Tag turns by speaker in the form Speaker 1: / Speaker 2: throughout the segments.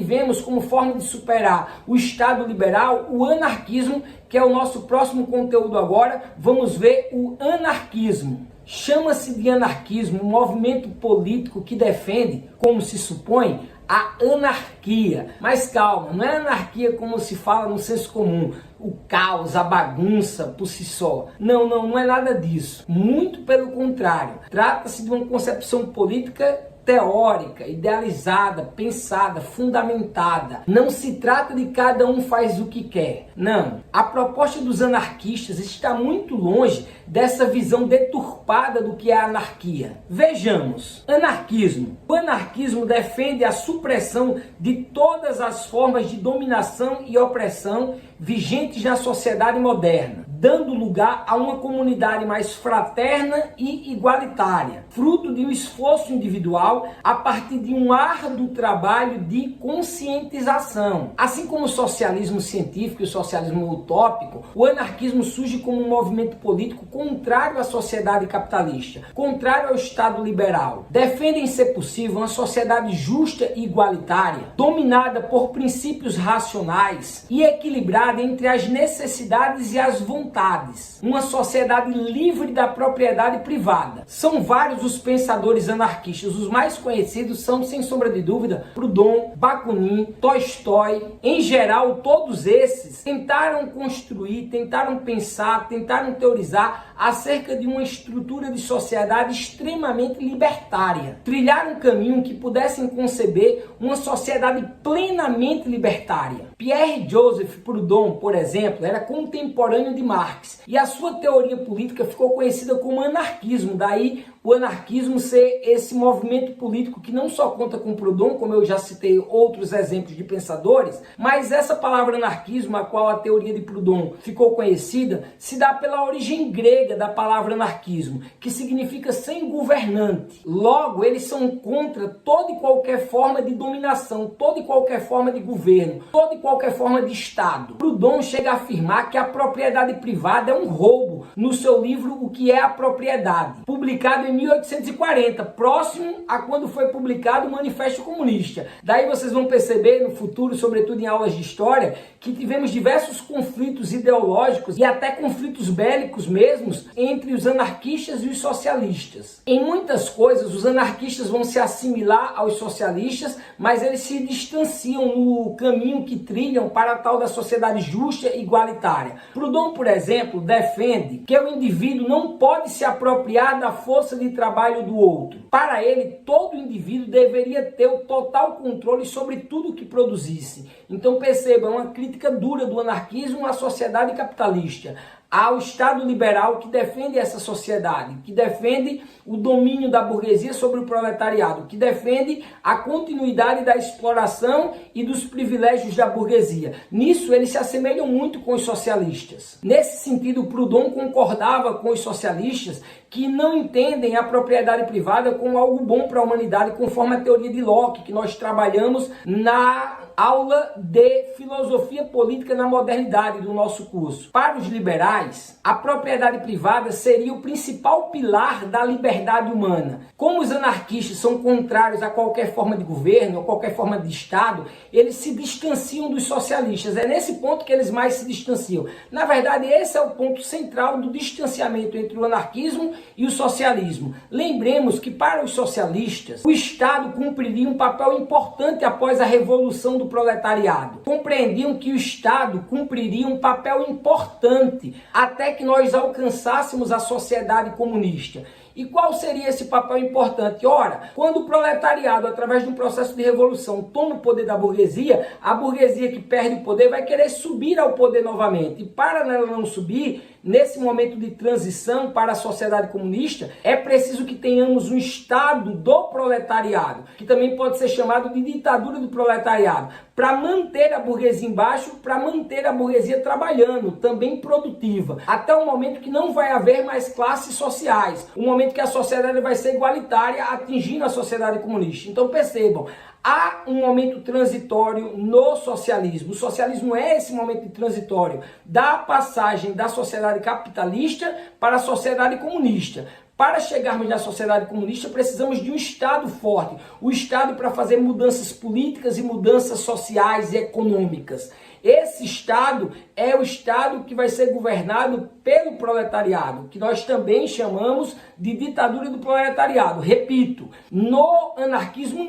Speaker 1: tivemos como forma de superar o Estado liberal o anarquismo, que é o nosso próximo conteúdo agora. Vamos ver o anarquismo. Chama-se de anarquismo um movimento político que defende, como se supõe, a anarquia. Mas calma, não é anarquia como se fala no senso comum, o caos, a bagunça por si só. Não é nada disso. Muito pelo contrário. Trata-se de uma concepção política teórica, idealizada, pensada, fundamentada. Não se trata de cada um faz o que quer. Não. A proposta dos anarquistas está muito longe dessa visão deturpada do que é a anarquia. Vejamos. Anarquismo. O anarquismo defende a supressão de todas as formas de dominação e opressão vigentes na sociedade moderna, dando lugar a uma comunidade mais fraterna e igualitária, fruto de um esforço individual a partir de um árduo trabalho de conscientização. Assim como o socialismo científico e o socialismo utópico, o anarquismo surge como um movimento político contrário à sociedade capitalista, contrário ao Estado liberal. Defendem ser possível uma sociedade justa e igualitária, dominada por princípios racionais e equilibrada entre as necessidades e as vontades. Uma sociedade livre da propriedade privada. São vários os pensadores anarquistas. Os mais conhecidos são, sem sombra de dúvida, Proudhon, Bakunin, Tolstói. Em geral, todos esses tentaram construir, tentaram pensar, tentaram teorizar acerca de uma estrutura de sociedade extremamente libertária. Trilharam um caminho que pudessem conceber uma sociedade plenamente libertária. Pierre-Joseph Proudhon, por exemplo, era contemporâneo de Marx e a sua teoria política ficou conhecida como anarquismo. Daí o anarquismo ser esse movimento político que não só conta com Proudhon, como eu já citei outros exemplos de pensadores, mas essa palavra anarquismo, a qual a teoria de Proudhon ficou conhecida, se dá pela origem grega da palavra anarquismo, que significa sem governante. Logo, eles são contra toda e qualquer forma de dominação, toda e qualquer forma de governo, toda e qualquer forma de Estado. Proudhon chega a afirmar que a propriedade privada é um roubo no seu livro O que é a Propriedade, publicado em 1840, próximo a quando foi publicado o Manifesto Comunista. Daí vocês vão perceber no futuro, sobretudo em aulas de história, que tivemos diversos conflitos ideológicos e até conflitos bélicos mesmos entre os anarquistas e os socialistas. Em muitas coisas, os anarquistas vão se assimilar aos socialistas, mas eles se distanciam no caminho que trilham para a tal da sociedade justa e igualitária. Proudhon, por exemplo, defende que o indivíduo não pode se apropriar da força de trabalho do outro. Para ele, todo indivíduo deveria ter o total controle sobre tudo que produzisse. Então perceba, é uma crítica dura do anarquismo à sociedade capitalista, ao Estado liberal que defende essa sociedade, que defende o domínio da burguesia sobre o proletariado, que defende a continuidade da exploração e dos privilégios da burguesia. Nisso eles se assemelham muito com os socialistas. Nesse sentido, Proudhon concordava com os socialistas que não entendem a propriedade privada como algo bom para a humanidade, conforme a teoria de Locke, que nós trabalhamos na aula de filosofia política na modernidade do nosso curso. Para os liberais, a propriedade privada seria o principal pilar da liberdade humana. Como os anarquistas são contrários a qualquer forma de governo, a qualquer forma de Estado, eles se distanciam dos socialistas. É nesse ponto que eles mais se distanciam. Na verdade, esse é o ponto central do distanciamento entre o anarquismo e o socialismo. Lembremos que para os socialistas, o Estado cumpriria um papel importante após a Revolução do Proletariado. Compreendiam que o Estado cumpriria um papel importante até que nós alcançássemos a sociedade comunista. E qual seria esse papel importante? Ora, quando o proletariado, através de um processo de revolução, toma o poder da burguesia, a burguesia que perde o poder vai querer subir ao poder novamente. E para ela não subir, nesse momento de transição para a sociedade comunista, é preciso que tenhamos um Estado do proletariado, que também pode ser chamado de ditadura do proletariado, para manter a burguesia embaixo, para manter a burguesia trabalhando, também produtiva, até o momento que não vai haver mais classes sociais, o momento que a sociedade vai ser igualitária, atingindo a sociedade comunista. Então percebam, há um momento transitório no socialismo. O socialismo é esse momento transitório da passagem da sociedade capitalista para a sociedade comunista. Para chegarmos na sociedade comunista, precisamos de um Estado forte. O Estado para fazer mudanças políticas e mudanças sociais e econômicas. Esse Estado é o Estado que vai ser governado pelo proletariado, que nós também chamamos de ditadura do proletariado. Repito, no anarquismo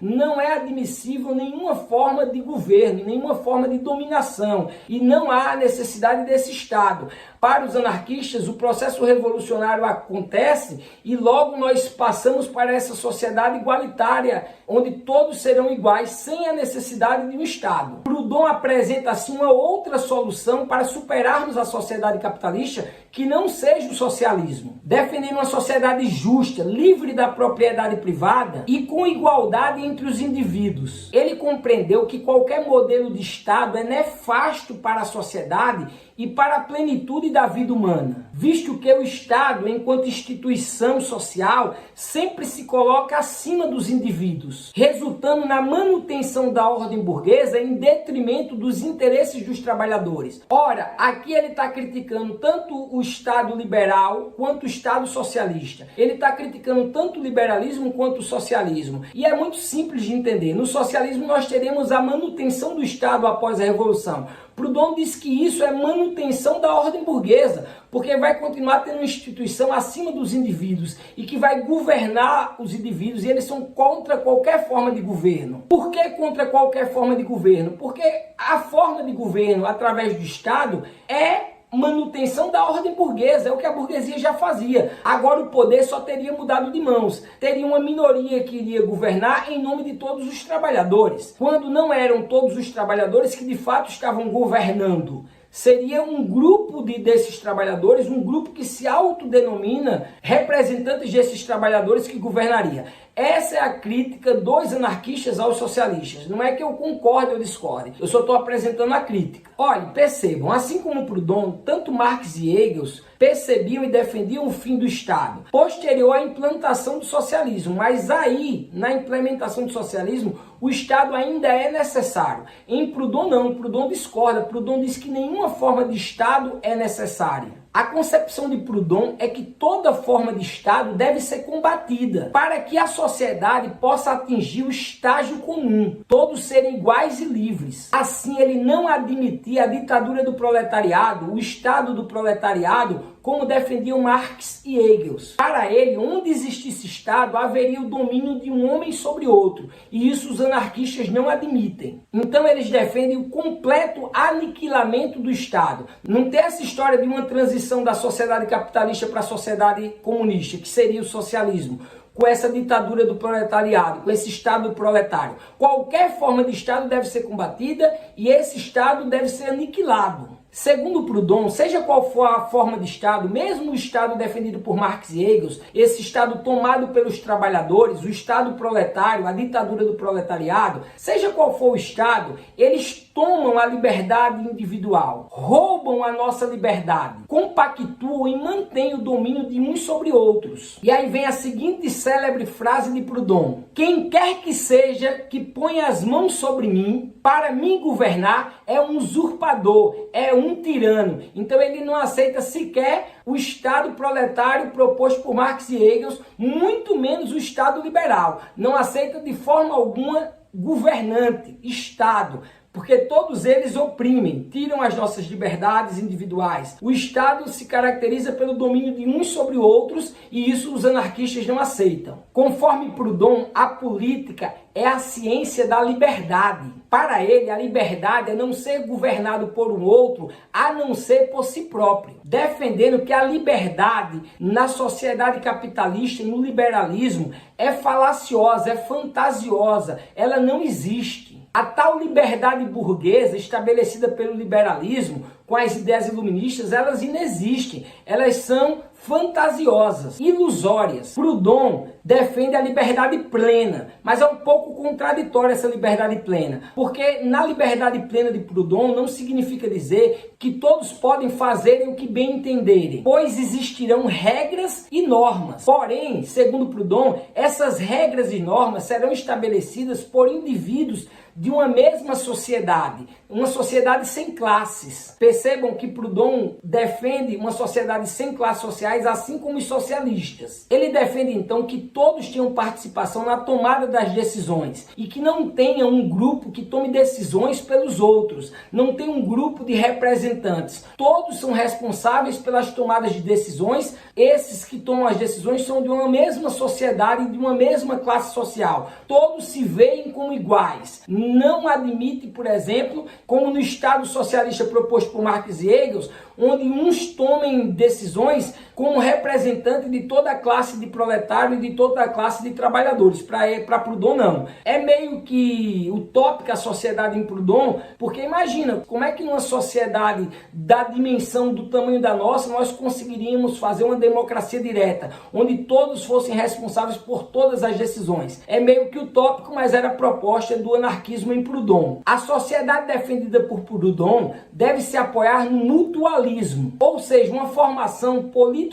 Speaker 1: não é admissível nenhuma forma de governo, nenhuma forma de dominação, e não há necessidade desse Estado. Para os anarquistas, o processo revolucionário acontece e logo nós passamos para essa sociedade igualitária, onde todos serão iguais, sem a necessidade de um Estado. Proudhon apresenta assim uma outra solução para superarmos a sociedade capitalista que não seja o socialismo, defendendo uma sociedade justa, livre da propriedade privada e com igualdade entre os indivíduos. Ele compreendeu que qualquer modelo de Estado é nefasto para a sociedade e para a plenitude da vida humana, visto que o Estado, enquanto instituição social, sempre se coloca acima dos indivíduos, resultando na manutenção da ordem burguesa em detrimento dos interesses dos trabalhadores. Ora, aqui ele está criticando tanto o Estado liberal quanto o Estado socialista. Ele está criticando tanto o liberalismo quanto o socialismo. E é muito simples de entender. No socialismo nós teremos a manutenção do Estado após a Revolução. Proudhon diz que isso é manutenção da ordem burguesa, porque vai continuar tendo uma instituição acima dos indivíduos e que vai governar os indivíduos, e eles são contra qualquer forma de governo. Por que contra qualquer forma de governo? Porque a forma de governo através do Estado é manutenção da ordem burguesa, é o que a burguesia já fazia. Agora o poder só teria mudado de mãos. Teria uma minoria que iria governar em nome de todos os trabalhadores, quando não eram todos os trabalhadores que de fato estavam governando. Seria um grupo desses trabalhadores, um grupo que se autodenomina representantes desses trabalhadores que governaria. Essa é a crítica dos anarquistas aos socialistas. Não é que eu concorde ou discorde, eu só estou apresentando a crítica. Olha, percebam, assim como Proudhon, tanto Marx e Engels percebiam e defendiam o fim do Estado, posterior à implantação do socialismo. Mas aí, na implementação do socialismo, o Estado ainda é necessário. Em Proudhon não, Proudhon discorda. Proudhon diz que nenhuma forma de Estado é necessária. A concepção de Proudhon é que toda forma de Estado deve ser combatida para que a sociedade possa atingir o estágio comum, todos serem iguais e livres. Assim, ele não admitia a ditadura do proletariado, o Estado do proletariado, como defendiam Marx e Engels. Para ele, onde existisse Estado, haveria o domínio de um homem sobre outro, e isso os anarquistas não admitem. Então eles defendem o completo aniquilamento do Estado. Não tem essa história de uma transição da sociedade capitalista para a sociedade comunista, que seria o socialismo, com essa ditadura do proletariado, com esse Estado proletário. Qualquer forma de Estado deve ser combatida e esse Estado deve ser aniquilado. Segundo Proudhon, seja qual for a forma de Estado, mesmo o Estado defendido por Marx e Engels, esse Estado tomado pelos trabalhadores, o Estado proletário, a ditadura do proletariado, seja qual for o Estado, eles tomam a liberdade individual, roubam a nossa liberdade, compactuam e mantêm o domínio de uns sobre outros. E aí vem a seguinte célebre frase de Proudhon: quem quer que seja que ponha as mãos sobre mim para me governar é um usurpador, é um tirano. Então ele não aceita sequer o Estado proletário proposto por Marx e Engels, muito menos o Estado liberal. Não aceita de forma alguma governante, Estado, porque todos eles oprimem, tiram as nossas liberdades individuais. O Estado se caracteriza pelo domínio de uns sobre outros e isso os anarquistas não aceitam. Conforme Proudhon, a política é a ciência da liberdade. Para ele, a liberdade é não ser governado por um outro, a não ser por si próprio. Defendendo que a liberdade na sociedade capitalista, no liberalismo, é falaciosa, é fantasiosa, ela não existe. A tal liberdade burguesa estabelecida pelo liberalismo, com as ideias iluministas, elas inexistem. Elas são fantasiosas, ilusórias. Proudhon defende a liberdade plena, mas é um pouco contraditória essa liberdade plena, porque na liberdade plena de Proudhon não significa dizer que todos podem fazerem o que bem entenderem, pois existirão regras e normas. Porém, segundo Proudhon, essas regras e normas serão estabelecidas por indivíduos de uma mesma sociedade, uma sociedade sem classes. Percebam que Proudhon defende uma sociedade sem classes sociais sociais, assim como os socialistas. Ele defende então que todos tenham participação na tomada das decisões e que não tenha um grupo que tome decisões pelos outros, não tem um grupo de representantes. Todos são responsáveis pelas tomadas de decisões. Esses que tomam as decisões são de uma mesma sociedade, de uma mesma classe social. Todos se veem como iguais. Não admite, por exemplo, como no Estado socialista proposto por Marx e Engels, onde uns tomem decisões como representante de toda a classe de proletário e de toda a classe de trabalhadores. Para Proudhon, não. É meio que utópica a sociedade em Proudhon, porque imagina, como é que numa sociedade da dimensão do tamanho da nossa, nós conseguiríamos fazer uma democracia direta, onde todos fossem responsáveis por todas as decisões. É meio que utópico, mas era a proposta do anarquismo em Proudhon. A sociedade defendida por Proudhon deve se apoiar no mutualismo, ou seja, uma formação político-social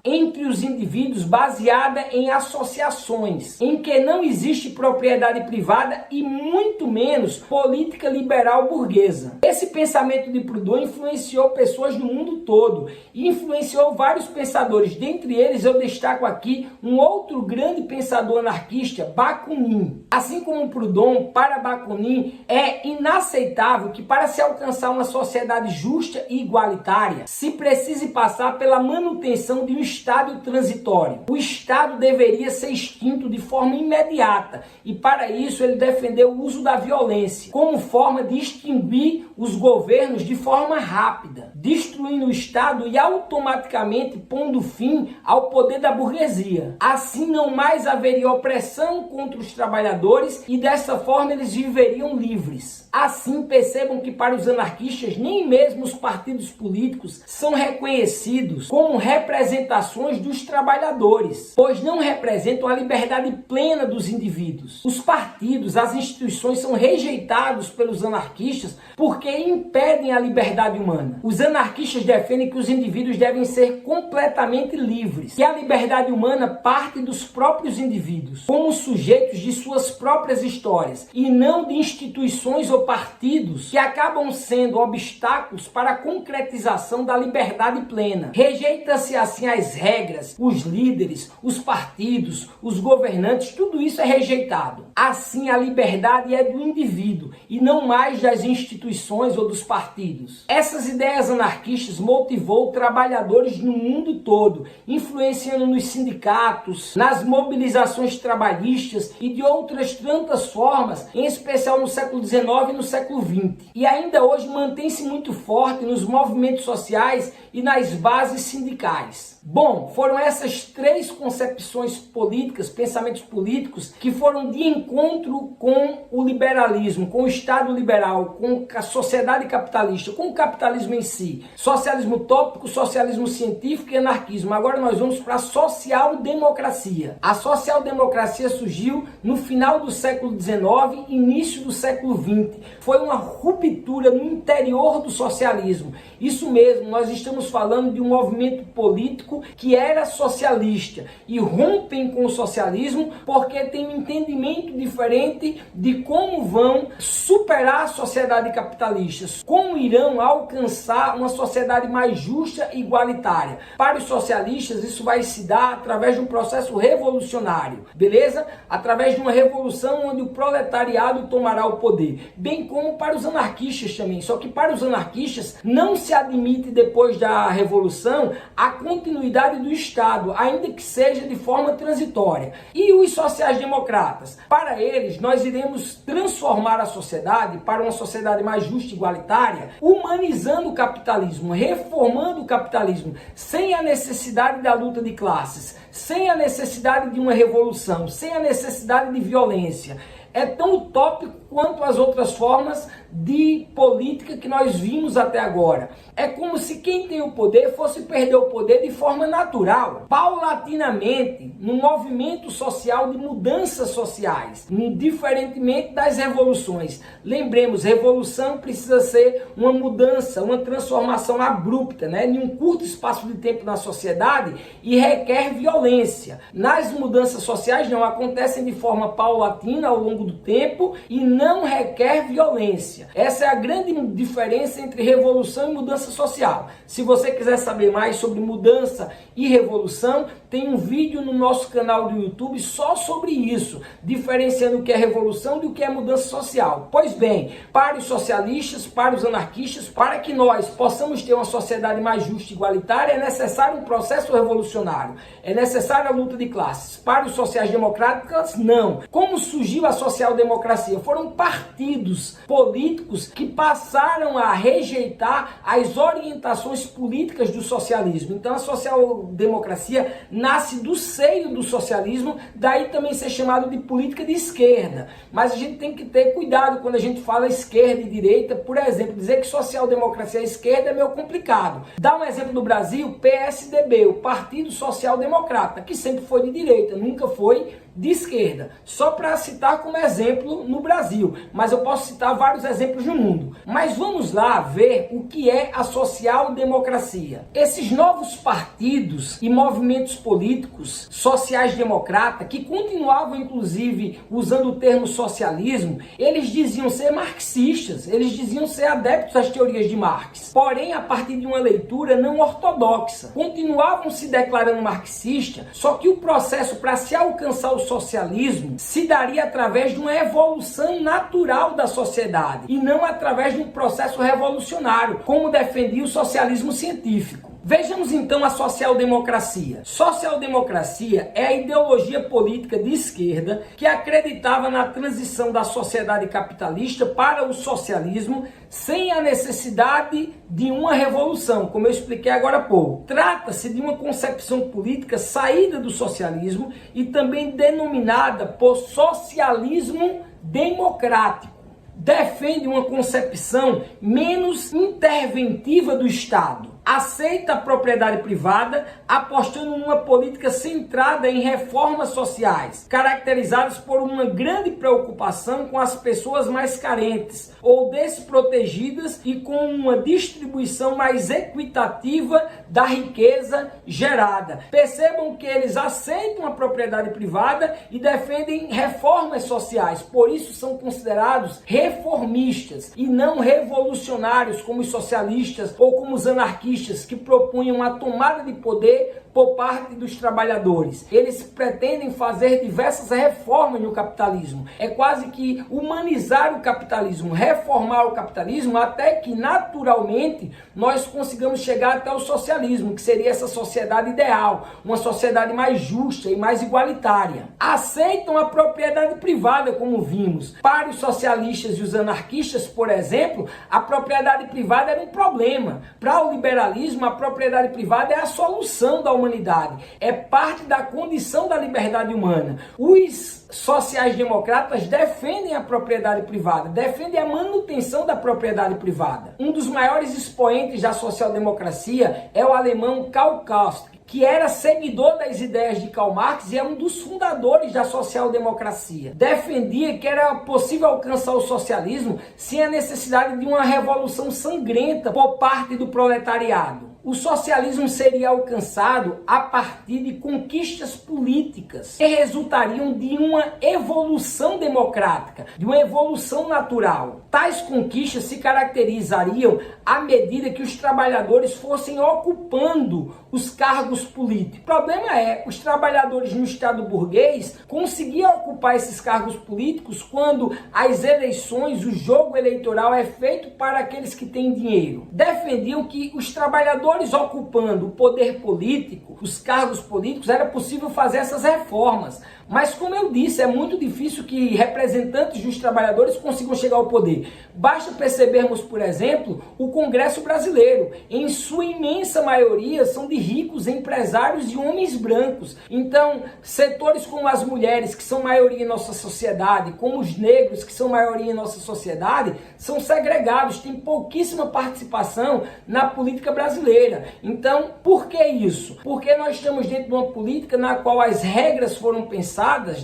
Speaker 1: entre os indivíduos baseada em associações, em que não existe propriedade privada e muito menos política liberal burguesa. Esse pensamento de Proudhon influenciou pessoas do mundo todo e influenciou vários pensadores. Dentre eles eu destaco aqui um outro grande pensador anarquista, Bakunin. Assim como Proudhon, para Bakunin é inaceitável que para se alcançar uma sociedade justa e igualitária se precise passar pela manutenção de um estado transitório. O Estado deveria ser extinto de forma imediata e para isso ele defendeu o uso da violência como forma de extinguir os governos de forma rápida, destruindo o Estado e automaticamente pondo fim ao poder da burguesia. Assim não mais haveria opressão contra os trabalhadores e dessa forma eles viveriam livres. Assim percebam que para os anarquistas nem mesmo os partidos políticos são reconhecidos como representações dos trabalhadores, pois não representam a liberdade plena dos indivíduos. Os partidos, as instituições são rejeitados pelos anarquistas porque impedem a liberdade humana. Os anarquistas defendem que os indivíduos devem ser completamente livres, que a liberdade humana parte dos próprios indivíduos, como sujeitos de suas próprias histórias, e não de instituições ou partidos que acabam sendo obstáculos para a concretização da liberdade plena. Rejeita-se assim as regras, os líderes, os partidos, os governantes, tudo isso é rejeitado. Assim a liberdade é do indivíduo e não mais das instituições ou dos partidos. Essas ideias anarquistas motivou trabalhadores no mundo todo, influenciando nos sindicatos, nas mobilizações trabalhistas e de outras tantas formas, em especial no século XIX e no século XX. E ainda hoje mantém-se muito forte nos movimentos sociais e nas bases sindicais. Bom, foram essas três concepções políticas, pensamentos políticos, que foram de encontro com o liberalismo, com o Estado liberal, com a sociedade capitalista, com o capitalismo em si. Socialismo utópico, socialismo científico e anarquismo. Agora nós vamos para a social-democracia. A social-democracia surgiu no final do século XIX, início do século XX. Foi uma ruptura no interior do socialismo. Isso mesmo, nós estamos falando de um movimento político que era socialista e rompem com o socialismo porque tem um entendimento diferente de como vão superar a sociedade capitalista, como irão alcançar uma sociedade mais justa e igualitária. Para os socialistas isso vai se dar através de um processo revolucionário, beleza? Através de uma revolução onde o proletariado tomará o poder, bem como para os anarquistas também, só que para os anarquistas não se admite depois da revolução a continuidade do Estado, ainda que seja de forma transitória. E os sociais-democratas? Para eles, nós iremos transformar a sociedade para uma sociedade mais justa e igualitária, humanizando o capitalismo, reformando o capitalismo, sem a necessidade da luta de classes, sem a necessidade de uma revolução, sem a necessidade de violência. É tão utópico quanto as outras formas de política que nós vimos até agora. É como se quem tem o poder fosse perder o poder de forma natural, paulatinamente, num movimento social de mudanças sociais, diferentemente das revoluções. Lembremos, revolução precisa ser uma mudança, uma transformação abrupta, em um curto espaço de tempo na sociedade e requer violência. Nas mudanças sociais não acontecem de forma paulatina ao longo do tempo e não requer violência. Essa é a grande diferença entre revolução e mudança social. Se você quiser saber mais sobre mudança e revolução, tem um vídeo no nosso canal do YouTube só sobre isso, diferenciando o que é revolução do que é mudança social. Pois bem, para os socialistas, para os anarquistas, para que nós possamos ter uma sociedade mais justa e igualitária, é necessário um processo revolucionário, é necessária a luta de classes. Para os sociais-democratas, não. Como surgiu a social-democracia? Foram partidos políticos que passaram a rejeitar as orientações políticas do socialismo. Então a social-democracia nasce do seio do socialismo, daí também ser chamado de política de esquerda. Mas a gente tem que ter cuidado quando a gente fala esquerda e direita. Por exemplo, dizer que social-democracia é esquerda é meio complicado. Dá um exemplo do Brasil, PSDB, o Partido Social Democrata, que sempre foi de direita, nunca foi de esquerda. Só para citar como exemplo no Brasil, mas eu posso citar vários exemplos no mundo. Mas vamos lá ver o que é a social-democracia. Esses novos partidos e movimentos políticos sociais-democratas, que continuavam inclusive usando o termo socialismo, eles diziam ser marxistas, eles diziam ser adeptos às teorias de Marx. Porém, a partir de uma leitura não ortodoxa, continuavam se declarando marxistas, só que o processo para se alcançar o socialismo se daria através de uma evolução natural da sociedade e não através de um processo revolucionário, como defendia o socialismo científico. Vejamos então a social-democracia. Social-democracia é a ideologia política de esquerda que acreditava na transição da sociedade capitalista para o socialismo sem a necessidade de uma revolução, como eu expliquei agora há pouco. Trata-se de uma concepção política saída do socialismo e também denominada por socialismo democrático. Defende uma concepção menos interventiva do Estado. Aceita a propriedade privada, apostando numa política centrada em reformas sociais, caracterizadas por uma grande preocupação com as pessoas mais carentes ou desprotegidas e com uma distribuição mais equitativa da riqueza gerada. Percebam que eles aceitam a propriedade privada e defendem reformas sociais, por isso são considerados reformistas e não revolucionários como os socialistas ou como os anarquistas, que propunham a tomada de poder por parte dos trabalhadores. Eles pretendem fazer diversas reformas no capitalismo. É quase que humanizar o capitalismo, reformar o capitalismo, até que naturalmente nós consigamos chegar até o socialismo, que seria essa sociedade ideal, uma sociedade mais justa e mais igualitária. Aceitam a propriedade privada, como vimos. Para os socialistas e os anarquistas, por exemplo, a propriedade privada era um problema. Para o liberalismo, a propriedade privada é a solução da humanidade, é parte da condição da liberdade humana. Os sociais-democratas defendem a propriedade privada, defendem a manutenção da propriedade privada. Um dos maiores expoentes da social-democracia é o alemão Karl Kautsky, que era seguidor das ideias de Karl Marx e é um dos fundadores da social-democracia. Defendia que era possível alcançar o socialismo sem a necessidade de uma revolução sangrenta por parte do proletariado. O socialismo seria alcançado a partir de conquistas políticas que resultariam de uma evolução democrática, de uma evolução natural. Tais conquistas se caracterizariam à medida que os trabalhadores fossem ocupando os cargos políticos. O problema é, os trabalhadores no Estado burguês conseguiam ocupar esses cargos políticos quando as eleições, o jogo eleitoral é feito para aqueles que têm dinheiro. Defendiam que os trabalhadores ocupando o poder político, os cargos políticos, era possível fazer essas reformas. Mas, como eu disse, é muito difícil que representantes dos trabalhadores consigam chegar ao poder. Basta percebermos, por exemplo, o Congresso brasileiro. Em sua imensa maioria são de ricos empresários e homens brancos. Então, setores como as mulheres, que são maioria em nossa sociedade, como os negros, que são maioria em nossa sociedade, são segregados, têm pouquíssima participação na política brasileira. Então, por que isso? Porque nós estamos dentro de uma política na qual as regras foram pensadas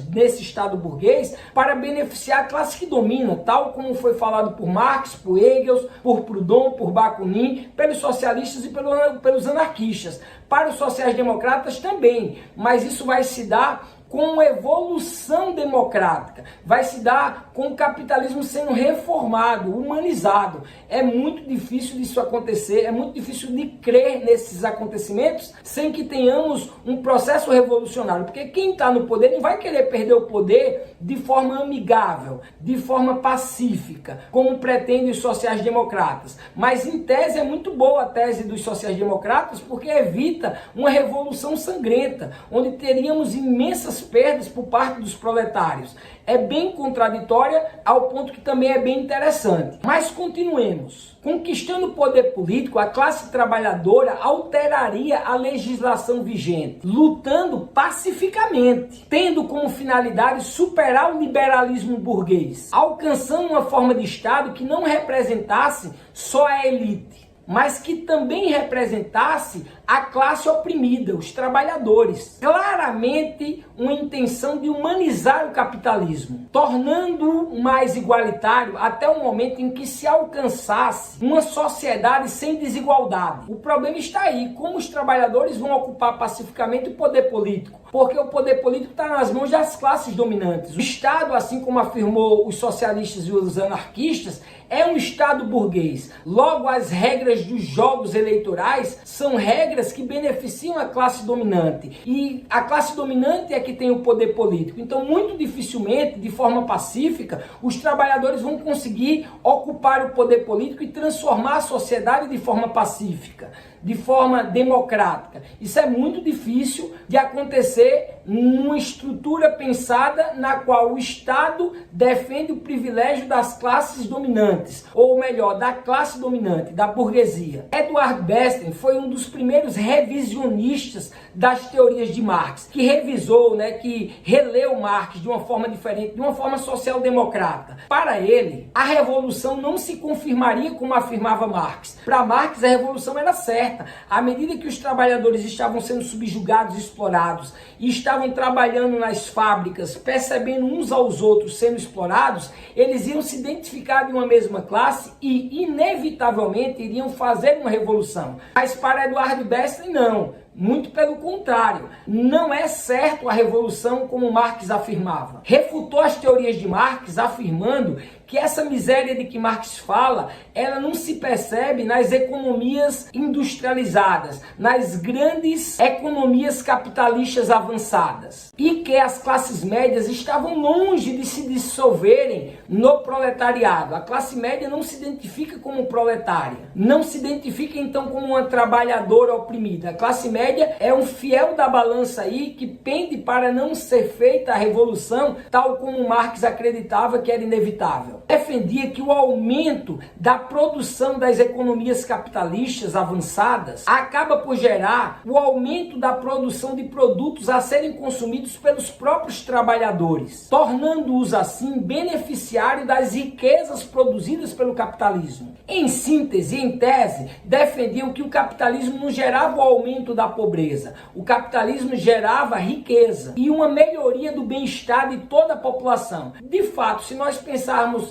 Speaker 1: nesse Estado burguês para beneficiar a classe que domina, tal como foi falado por Marx, por Engels, por Proudhon, por Bakunin, pelos socialistas e pelos anarquistas. Para os sociais-democratas também, mas isso vai se dar com evolução democrática, vai se dar com o capitalismo sendo reformado, humanizado. É muito difícil disso acontecer, é muito difícil de crer nesses acontecimentos sem que tenhamos um processo revolucionário, porque quem está no poder não vai querer perder o poder de forma amigável, de forma pacífica, como pretendem os sociais-democratas. Mas em tese é muito boa a tese dos sociais-democratas, porque evita uma revolução sangrenta, onde teríamos imensas perdas por parte dos proletários. É bem contraditória, ao ponto que também é bem interessante. Mas continuemos. Conquistando o poder político, a classe trabalhadora alteraria a legislação vigente, lutando pacificamente, tendo como finalidade superar o liberalismo burguês, alcançando uma forma de Estado que não representasse só a elite, mas que também representasse a classe oprimida, os trabalhadores. Claramente uma intenção de humanizar o capitalismo, tornando-o mais igualitário até o momento em que se alcançasse uma sociedade sem desigualdade. O problema está aí, como os trabalhadores vão ocupar pacificamente o poder político, porque o poder político está nas mãos das classes dominantes. O Estado, assim como afirmou os socialistas e os anarquistas, é um Estado burguês. Logo, as regras dos jogos eleitorais são regras que beneficiam a classe dominante. E a classe dominante é que tem o poder político. Então, muito dificilmente, de forma pacífica, os trabalhadores vão conseguir ocupar o poder político e transformar a sociedade de forma pacífica, de forma democrática. Isso é muito difícil de acontecer numa estrutura pensada na qual o Estado defende o privilégio das classes dominantes, ou melhor, da classe dominante, da burguesia. Edward Bernstein foi um dos primeiros revisionistas das teorias de Marx, que revisou, que releu Marx de uma forma diferente, de uma forma social-democrata. Para ele, a revolução não se confirmaria como afirmava Marx. Para Marx, a revolução era certa. À medida que os trabalhadores estavam sendo subjugados e explorados, e estavam trabalhando nas fábricas, percebendo uns aos outros sendo explorados, eles iam se identificar de uma mesma classe e, inevitavelmente, iriam fazer uma revolução. Mas para Edward Bernstein, não. Muito pelo contrário, não é certo a revolução como Marx afirmava. Refutou as teorias de Marx afirmando que essa miséria de que Marx fala, ela não se percebe nas economias industrializadas, nas grandes economias capitalistas avançadas. E que as classes médias estavam longe de se dissolverem no proletariado. A classe média não se identifica como proletária, não se identifica então como uma trabalhadora oprimida. A classe média é um fiel da balança aí que pende para não ser feita a revolução, tal como Marx acreditava que era inevitável. Defendia que o aumento da produção das economias capitalistas avançadas acaba por gerar o aumento da produção de produtos a serem consumidos pelos próprios trabalhadores, tornando-os assim beneficiários das riquezas produzidas pelo capitalismo. Em síntese, em tese, defendiam que o capitalismo não gerava o aumento da pobreza, o capitalismo gerava riqueza e uma melhoria do bem-estar de toda a população. De fato, se nós pensarmos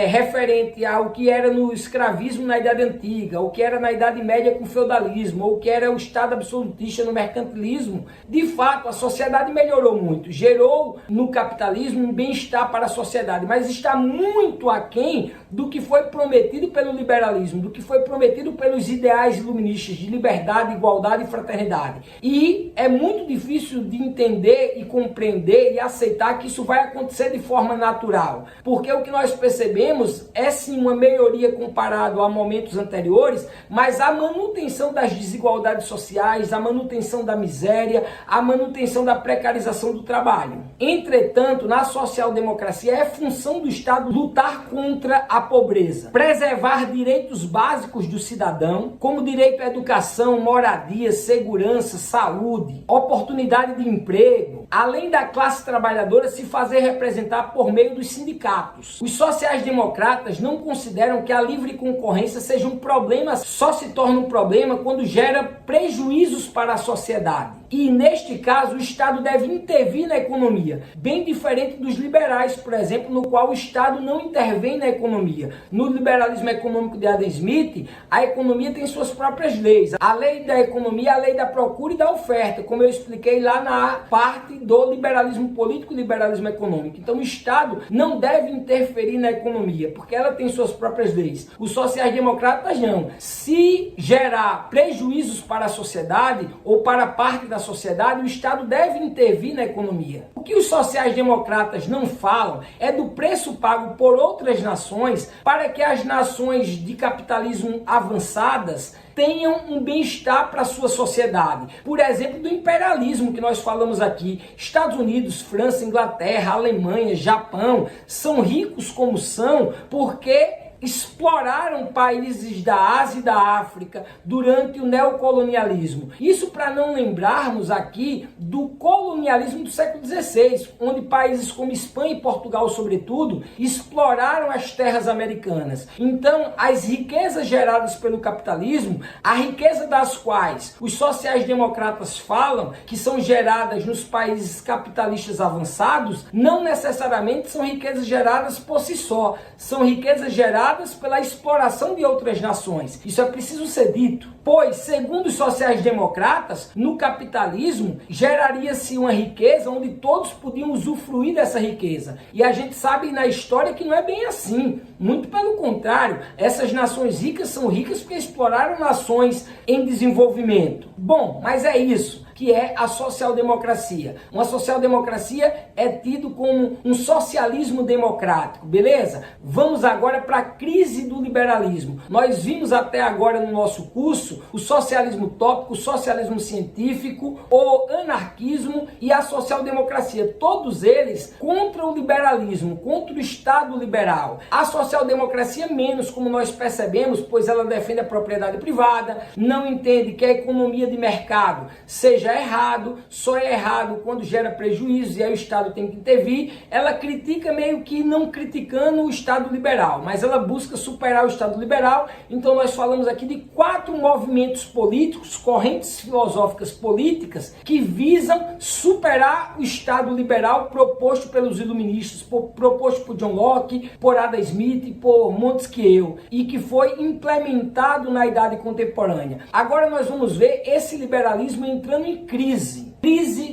Speaker 1: referente ao que era no escravismo na Idade Antiga, o que era na Idade Média com o feudalismo, ou o que era o Estado absolutista no mercantilismo, de fato a sociedade melhorou muito, gerou no capitalismo um bem-estar para a sociedade, mas está muito aquém do que foi prometido pelo liberalismo, do que foi prometido pelos ideais iluministas de liberdade, igualdade e fraternidade. E é muito difícil de entender e compreender e aceitar que isso vai acontecer de forma natural, porque o que nós percebemos é sim uma melhoria comparado a momentos anteriores, mas a manutenção das desigualdades sociais, a manutenção da miséria, a manutenção da precarização do trabalho. Entretanto, na social-democracia é função do Estado lutar contra a pobreza, preservar direitos básicos do cidadão, como direito à educação, moradia, segurança, saúde, oportunidade de emprego, além da classe trabalhadora se fazer representar por meio dos sindicatos. Os sociais-democratas não consideram que a livre concorrência seja um problema, só se torna um problema quando gera prejuízos para a sociedade. E neste caso o Estado deve intervir na economia, bem diferente dos liberais, por exemplo, no qual o Estado não intervém na economia. No liberalismo econômico de Adam Smith, a economia tem suas próprias leis. A lei da economia é a lei da procura e da oferta, como eu expliquei lá na parte do liberalismo político e liberalismo econômico. Então o Estado não deve interferir na economia, porque ela tem suas próprias leis. Os sociais-democratas não. Se gerar prejuízos para a sociedade ou para parte da sociedade, o Estado deve intervir na economia. O que os sociais-democratas não falam é do preço pago por outras nações para que as nações de capitalismo avançadas tenham um bem-estar para a sua sociedade. Por exemplo, do imperialismo que nós falamos aqui. Estados Unidos, França, Inglaterra, Alemanha, Japão são ricos como são porque exploraram países da Ásia e da África durante o neocolonialismo. Isso para não lembrarmos aqui do colonialismo do século XVI, onde países como Espanha e Portugal, sobretudo, exploraram as terras americanas. Então, as riquezas geradas pelo capitalismo, a riqueza das quais os sociais-democratas falam que são geradas nos países capitalistas avançados, não necessariamente são riquezas geradas por si só, são riquezas geradas pela exploração de outras nações. Isso é preciso ser dito, pois, segundo os sociais-democratas, no capitalismo geraria-se uma riqueza onde todos podiam usufruir dessa riqueza. E a gente sabe na história que não é bem assim. Muito pelo contrário, essas nações ricas são ricas porque exploraram nações em desenvolvimento. Bom, mas é isso que é a social-democracia. Uma social-democracia é tido como um socialismo democrático, beleza? Vamos agora para a crise do liberalismo. Nós vimos até agora no nosso curso o socialismo utópico, o socialismo científico, o anarquismo e a social-democracia. Todos eles contra o liberalismo, contra o Estado liberal. A social-democracia menos, como nós percebemos, pois ela defende a propriedade privada, não entende que a economia de mercado seja errado, só é errado quando gera prejuízo e aí o Estado tem que intervir. Ela critica meio que não criticando o Estado liberal, mas ela busca superar o Estado liberal. Então nós falamos aqui de 4 movimentos políticos, correntes filosóficas políticas que visam superar o Estado liberal proposto pelos iluministas, proposto por John Locke, por Adam Smith, por Montesquieu e que foi implementado na Idade Contemporânea. Agora nós vamos ver esse liberalismo entrando em crise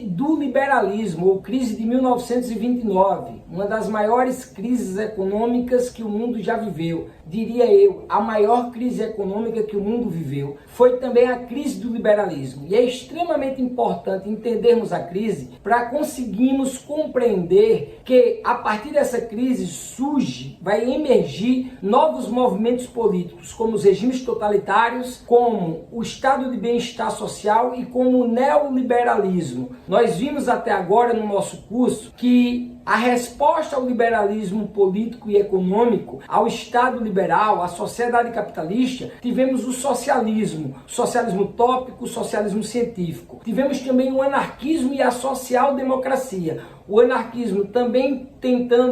Speaker 1: do liberalismo, ou crise de 1929, uma das maiores crises econômicas que o mundo já viveu. Diria eu, a maior crise econômica que o mundo viveu. Foi também a crise do liberalismo. E é extremamente importante entendermos a crise para conseguirmos compreender que a partir dessa crise vai emergir novos movimentos políticos, como os regimes totalitários, como o estado de bem-estar social e como o neoliberalismo. Nós vimos até agora no nosso curso que a resposta ao liberalismo político e econômico, ao Estado liberal, à sociedade capitalista, tivemos o socialismo utópico, o socialismo científico. Tivemos também o anarquismo e a social-democracia. O anarquismo também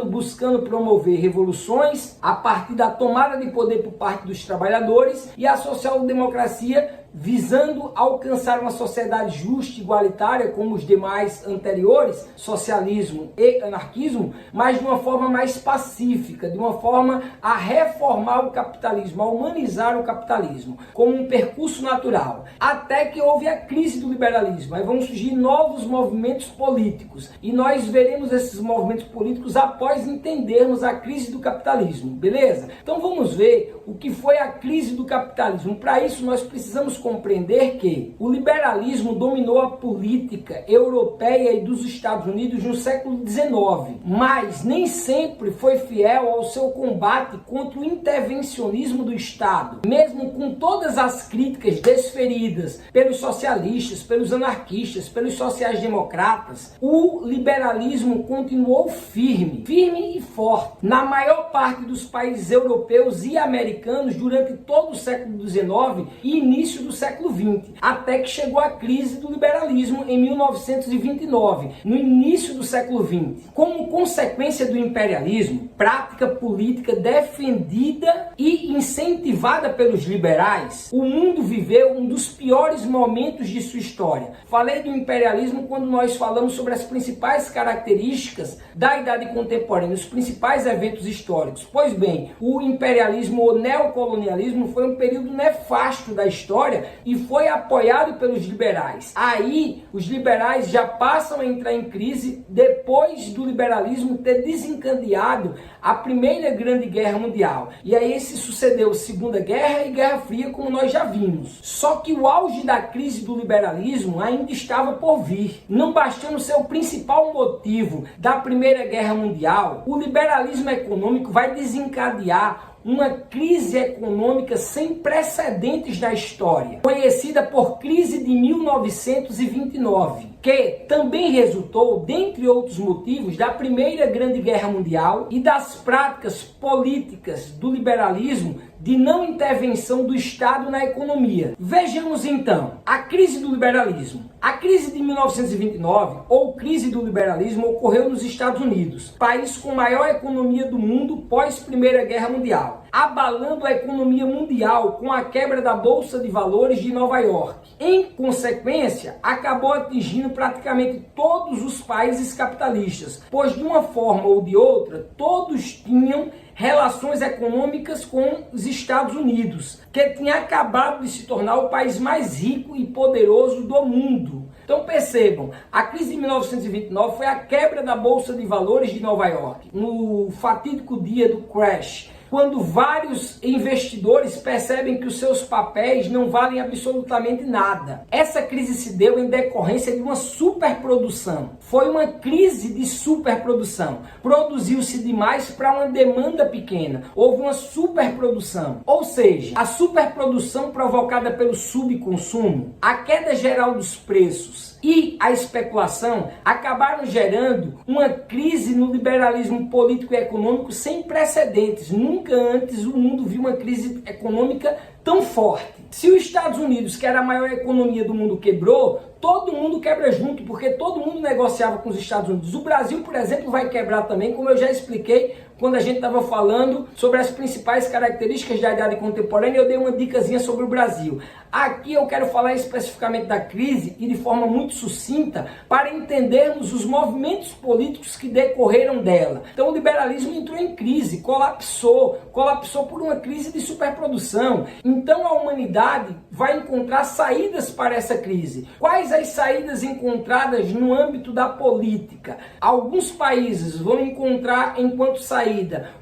Speaker 1: buscando promover revoluções a partir da tomada de poder por parte dos trabalhadores, e a social-democracia visando alcançar uma sociedade justa e igualitária como os demais anteriores, socialismo e anarquismo, mas de uma forma mais pacífica, de uma forma a reformar o capitalismo, a humanizar o capitalismo, como um percurso natural. Até que houve a crise do liberalismo, aí vão surgir novos movimentos políticos, e nós veremos esses movimentos políticos após entendermos a crise do capitalismo, beleza? Então vamos ver o que foi a crise do capitalismo. Para isso nós precisamos compreender que o liberalismo dominou a política europeia e dos Estados Unidos no século XIX, mas nem sempre foi fiel ao seu combate contra o intervencionismo do Estado. Mesmo com todas as críticas desferidas pelos socialistas, pelos anarquistas, pelos sociais-democratas, o liberalismo continuou firme e forte na maior parte dos países europeus e americanos durante todo o século XIX e início do do século XX, até que chegou a crise do liberalismo em 1929, no início do século XX. Como consequência do imperialismo, prática política defendida e incentivada pelos liberais, o mundo viveu um dos piores momentos de sua história. Falei do imperialismo quando nós falamos sobre as principais características da Idade Contemporânea, os principais eventos históricos. Pois bem, o imperialismo ou neocolonialismo foi um período nefasto da história e foi apoiado pelos liberais. Aí, os liberais já passam a entrar em crise depois do liberalismo ter desencadeado a Primeira Grande Guerra Mundial. E aí se sucedeu Segunda Guerra e Guerra Fria, como nós já vimos. Só que o auge da crise do liberalismo ainda estava por vir. Não bastando ser o principal motivo da Primeira Guerra Mundial, o liberalismo econômico vai desencadear uma crise econômica sem precedentes na história, conhecida por crise de 1929, que também resultou, dentre outros motivos, da Primeira Grande Guerra Mundial e das práticas políticas do liberalismo de não intervenção do Estado na economia. Vejamos então a crise do liberalismo. A crise de 1929, ou crise do liberalismo, ocorreu nos Estados Unidos, país com maior economia do mundo pós Primeira Guerra Mundial, abalando a economia mundial com a quebra da Bolsa de Valores de Nova York. Em consequência, acabou atingindo praticamente todos os países capitalistas, pois de uma forma ou de outra, todos tinham relações econômicas com os Estados Unidos, que tinha acabado de se tornar o país mais rico e poderoso do mundo. Então percebam, a crise de 1929 foi a quebra da Bolsa de Valores de Nova York, no fatídico dia do crash, quando vários investidores percebem que os seus papéis não valem absolutamente nada. Essa crise se deu em decorrência de uma superprodução. Foi uma crise de superprodução. Produziu-se demais para uma demanda pequena. Houve uma superprodução. Ou seja, a superprodução provocada pelo subconsumo, a queda geral dos preços e a especulação acabaram gerando uma crise no liberalismo político e econômico sem precedentes. Nunca antes o mundo viu uma crise econômica tão forte. Se os Estados Unidos, que era a maior economia do mundo, quebrou, todo mundo quebra junto, porque todo mundo negociava com os Estados Unidos. O Brasil, por exemplo, vai quebrar também, como eu já expliquei quando a gente estava falando sobre as principais características da Idade Contemporânea. Eu dei uma dicasinha sobre o Brasil. Aqui eu quero falar especificamente da crise e de forma muito sucinta para entendermos os movimentos políticos que decorreram dela. Então o liberalismo entrou em crise, colapsou por uma crise de superprodução. Então a humanidade vai encontrar saídas para essa crise. Quais as saídas encontradas no âmbito da política? Alguns países vão encontrar enquanto saída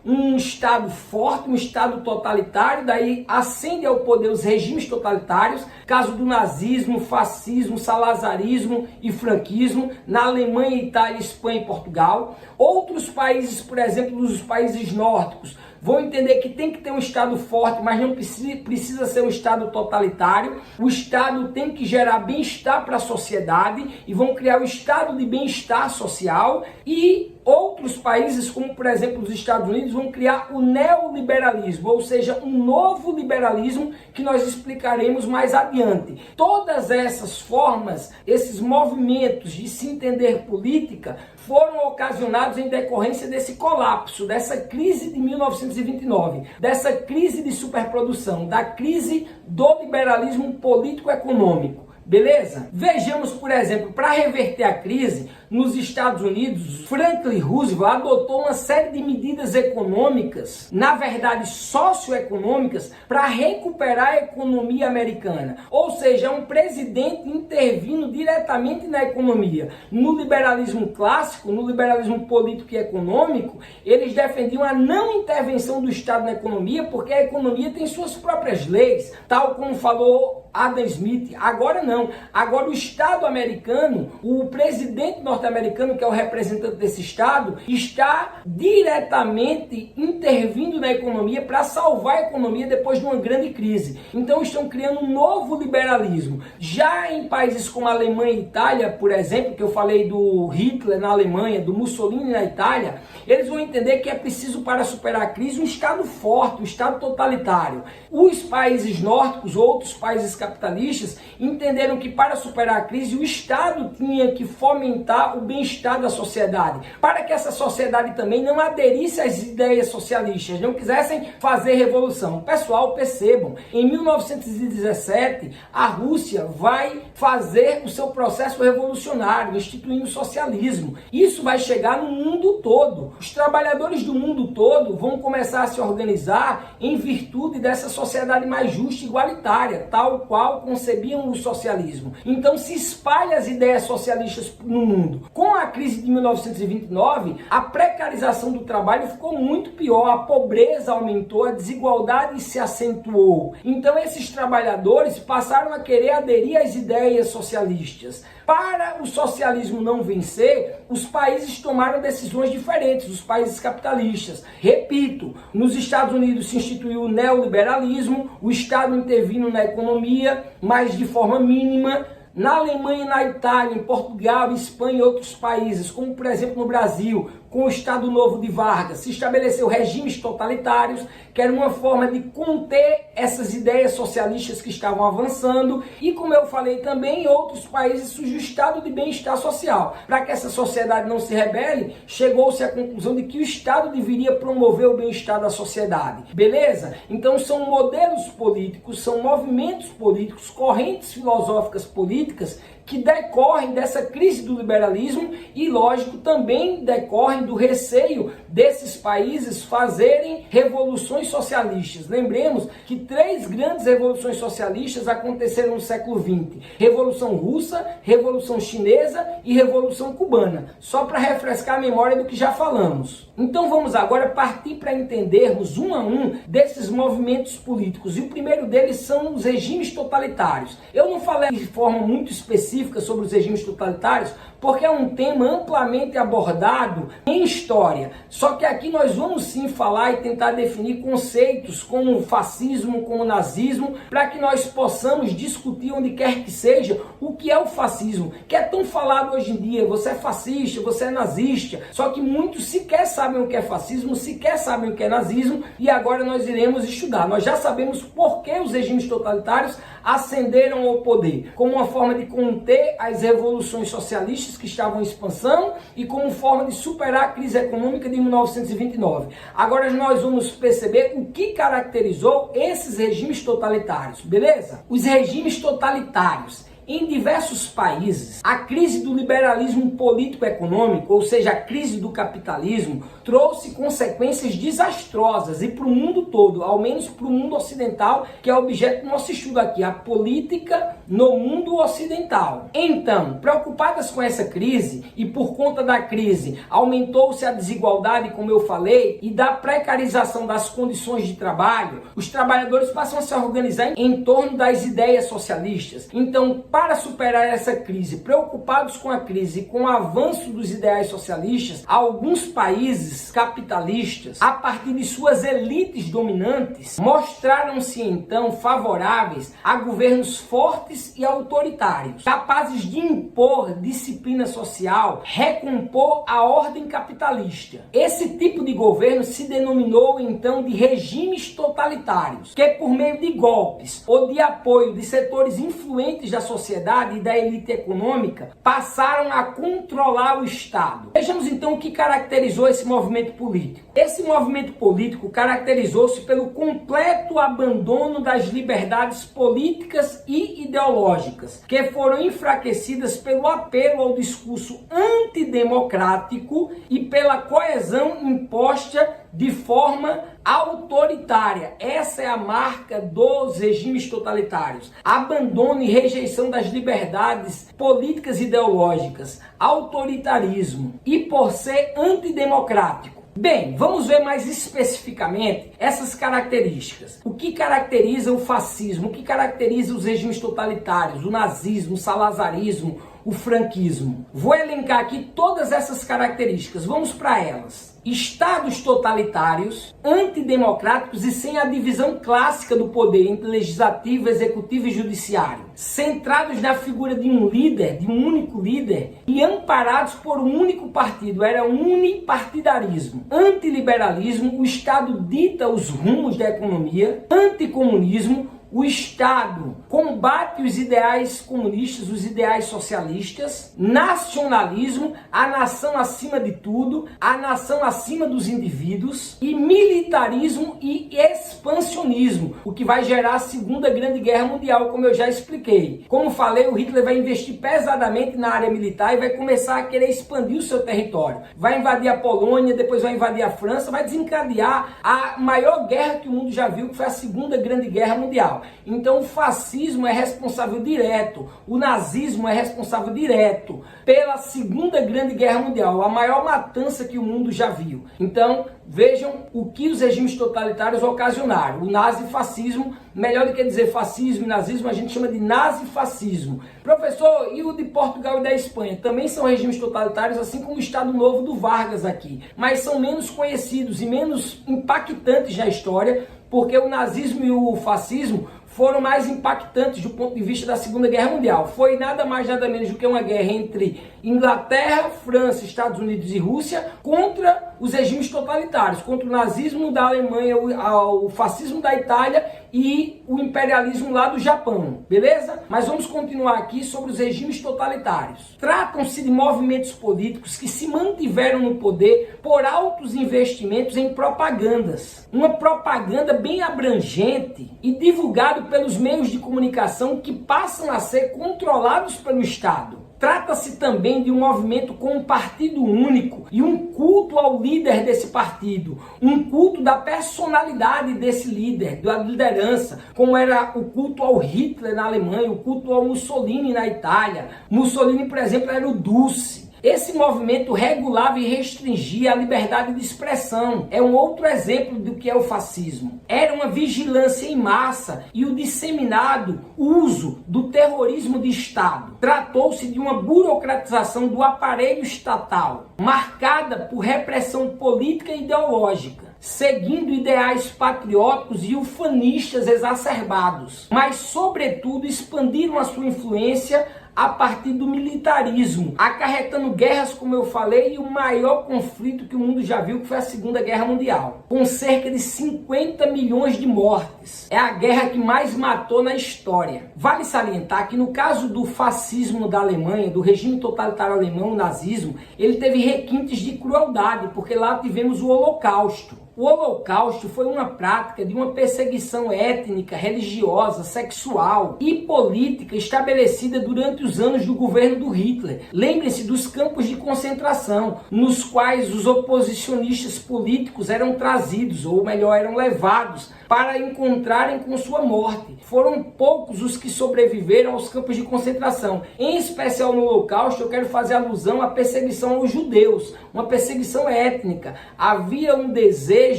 Speaker 1: um Estado forte, um Estado totalitário, daí ascende ao poder os regimes totalitários, caso do nazismo, fascismo, salazarismo e franquismo, na Alemanha, Itália, Espanha e Portugal. Outros países, por exemplo, os países nórdicos, vão entender que tem que ter um Estado forte, mas não precisa ser um Estado totalitário. O Estado tem que gerar bem-estar para a sociedade e vão criar o Estado de bem-estar social. E outros países, como por exemplo os Estados Unidos, vão criar o neoliberalismo, ou seja, um novo liberalismo que nós explicaremos mais adiante. Todas essas formas, esses movimentos de se entender política, foram ocasionados em decorrência desse colapso, dessa crise de 1929, dessa crise de superprodução, da crise do liberalismo político-econômico. Beleza? Vejamos, por exemplo, para reverter a crise, nos Estados Unidos, Franklin Roosevelt adotou uma série de medidas econômicas, na verdade socioeconômicas, para recuperar a economia americana. Ou seja, um presidente intervindo diretamente na economia. No liberalismo clássico, no liberalismo político e econômico, eles defendiam a não intervenção do Estado na economia, porque a economia tem suas próprias leis, tal como falou Adam Smith. Agora não. não. Agora o Estado americano, o presidente norte-americano, que é o representante desse Estado, está diretamente intervindo na economia para salvar a economia depois de uma grande crise. Então estão criando um novo liberalismo. Já em países como a Alemanha e Itália, por exemplo, que eu falei do Hitler na Alemanha, do Mussolini na Itália, eles vão entender que é preciso, para superar a crise, um Estado forte, um Estado totalitário. Os países nórdicos, outros países capitalistas, entenderam que para superar a crise, o Estado tinha que fomentar o bem-estar da sociedade, para que essa sociedade também não aderisse às ideias socialistas, não quisessem fazer revolução. Pessoal, percebam, em 1917, a Rússia vai fazer o seu processo revolucionário, instituindo o socialismo. Isso vai chegar no mundo todo. Os trabalhadores do mundo todo vão começar a se organizar em virtude dessa sociedade mais justa e igualitária, tal qual concebiam o socialismo. Então se espalham as ideias socialistas no mundo. Com a crise de 1929, a precarização do trabalho ficou muito pior, a pobreza aumentou, a desigualdade se acentuou. Então esses trabalhadores passaram a querer aderir às ideias socialistas. Para o socialismo não vencer, os países tomaram decisões diferentes, os países capitalistas. Repito, nos Estados Unidos se instituiu o neoliberalismo, o Estado intervindo na economia, mas de forma mínima. Na Alemanha, na Itália, em Portugal, Espanha e outros países, como por exemplo no Brasil, com o Estado Novo de Vargas, se estabeleceu regimes totalitários, que era uma forma de conter essas ideias socialistas que estavam avançando. E como eu falei também, em outros países surgiu o Estado de bem-estar social. Para que essa sociedade não se rebele, chegou-se à conclusão de que o Estado deveria promover o bem-estar da sociedade. Beleza? Então são modelos políticos, são movimentos políticos, correntes filosóficas políticas que decorrem dessa crise do liberalismo e, lógico, também decorrem do receio desses países fazerem revoluções socialistas. Lembremos que 3 grandes revoluções socialistas aconteceram no século XX. Revolução Russa, Revolução Chinesa e Revolução Cubana. Só para refrescar a memória do que já falamos. Então vamos agora partir para entendermos um a um desses movimentos políticos. E o primeiro deles são os regimes totalitários. Eu não falei de forma muito específica sobre os regimes totalitários, porque é um tema amplamente abordado em história. Só que aqui nós vamos sim falar e tentar definir conceitos como fascismo, como nazismo, para que nós possamos discutir onde quer que seja o que é o fascismo, que é tão falado hoje em dia. Você é fascista, você é nazista, só que muitos sequer sabem o que é fascismo, sequer sabem o que é nazismo, e agora nós iremos estudar. Nós já sabemos por que os regimes totalitários ascenderam ao poder, como uma forma de conter as revoluções socialistas que estavam em expansão e como forma de superar a crise econômica de 1929. Agora nós vamos perceber o que caracterizou esses regimes totalitários, beleza? Os regimes totalitários. Em diversos países, a crise do liberalismo político-econômico, ou seja, a crise do capitalismo, trouxe consequências desastrosas e para o mundo todo, ao menos para o mundo ocidental, que é objeto do nosso estudo aqui, a política no mundo ocidental. Então, preocupadas com essa crise e por conta da crise, aumentou-se a desigualdade, como eu falei, e da precarização das condições de trabalho, os trabalhadores passam a se organizar em torno das ideias socialistas. Então, para superar essa crise, preocupados com a crise e com o avanço dos ideais socialistas, alguns países capitalistas, a partir de suas elites dominantes, mostraram-se então favoráveis a governos fortes e autoritários, capazes de impor disciplina social, recompor a ordem capitalista. Esse tipo de governo se denominou então de regimes totalitários, que por meio de golpes ou de apoio de setores influentes da sociedade e da elite econômica, passaram a controlar o Estado. Vejamos então o que caracterizou esse movimento político. Esse movimento político caracterizou-se pelo completo abandono das liberdades políticas e ideológicas, que foram enfraquecidas pelo apelo ao discurso antidemocrático e pela coesão imposta de forma autoritária. Essa é a marca dos regimes totalitários. Abandono e rejeição das liberdades políticas e ideológicas, autoritarismo e por ser antidemocrático. Bem, vamos ver mais especificamente essas características. O que caracteriza o fascismo? O que caracteriza os regimes totalitários? O nazismo, o salazarismo, o franquismo? Vou elencar aqui todas essas características. Vamos para elas. Estados totalitários, antidemocráticos e sem a divisão clássica do poder entre legislativo, executivo e judiciário, centrados na figura de um líder, de um único líder, e amparados por um único partido. Era unipartidarismo. Antiliberalismo, o Estado dita os rumos da economia. Anticomunismo, o Estado combate os ideais comunistas, os ideais socialistas. Nacionalismo, a nação acima de tudo, a nação acima dos indivíduos. E militarismo e expansionismo, o que vai gerar a Segunda Grande Guerra Mundial, como eu já expliquei. Como falei, o Hitler vai investir pesadamente na área militar e vai começar a querer expandir o seu território. Vai invadir a Polônia, depois vai invadir a França, vai desencadear a maior guerra que o mundo já viu, que foi a Segunda Grande Guerra Mundial. Então o fascismo é responsável direto, o nazismo é responsável direto pela Segunda Grande Guerra Mundial, a maior matança que o mundo já viu. Então vejam o que os regimes totalitários ocasionaram. O nazifascismo, melhor do que dizer fascismo e nazismo, a gente chama de nazifascismo. Professor, e o de Portugal e da Espanha? Também são regimes totalitários, assim como o Estado Novo do Vargas aqui, mas são menos conhecidos e menos impactantes na história, porque o nazismo e o fascismo foram mais impactantes do ponto de vista da Segunda Guerra Mundial. Foi nada mais nada menos do que uma guerra entre Inglaterra, França, Estados Unidos e Rússia contra os regimes totalitários, contra o nazismo da Alemanha, o fascismo da Itália e o imperialismo lá do Japão, beleza? Mas vamos continuar aqui sobre os regimes totalitários. Tratam-se de movimentos políticos que se mantiveram no poder por altos investimentos em propagandas. Uma propaganda bem abrangente e divulgada pelos meios de comunicação que passam a ser controlados pelo Estado. Trata-se também de um movimento com um partido único e um culto ao líder desse partido, um culto da personalidade desse líder, da liderança, como era o culto ao Hitler na Alemanha, o culto ao Mussolini na Itália. Mussolini, por exemplo, era o Duce. Esse movimento regulava e restringia a liberdade de expressão. É um outro exemplo do que é o fascismo. Era uma vigilância em massa e o disseminado uso do terrorismo de Estado. Tratou-se de uma burocratização do aparelho estatal, marcada por repressão política e ideológica, seguindo ideais patrióticos e ufanistas exacerbados, mas, sobretudo, expandiram a sua influência a partir do militarismo, acarretando guerras, como eu falei, e o maior conflito que o mundo já viu, que foi a Segunda Guerra Mundial, com cerca de 50 milhões de mortes. É a guerra que mais matou na história. Vale salientar que no caso do fascismo da Alemanha, do regime totalitário alemão, o nazismo, ele teve requintes de crueldade, porque lá tivemos o Holocausto. O Holocausto foi uma prática de uma perseguição étnica, religiosa, sexual e política estabelecida durante os anos do governo do Hitler. Lembrem-se dos campos de concentração, nos quais os oposicionistas políticos eram trazidos, ou melhor, eram levados para encontrarem com sua morte. Foram poucos os que sobreviveram aos campos de concentração. Em especial no Holocausto, eu quero fazer alusão à perseguição aos judeus, uma perseguição étnica. Havia um desejo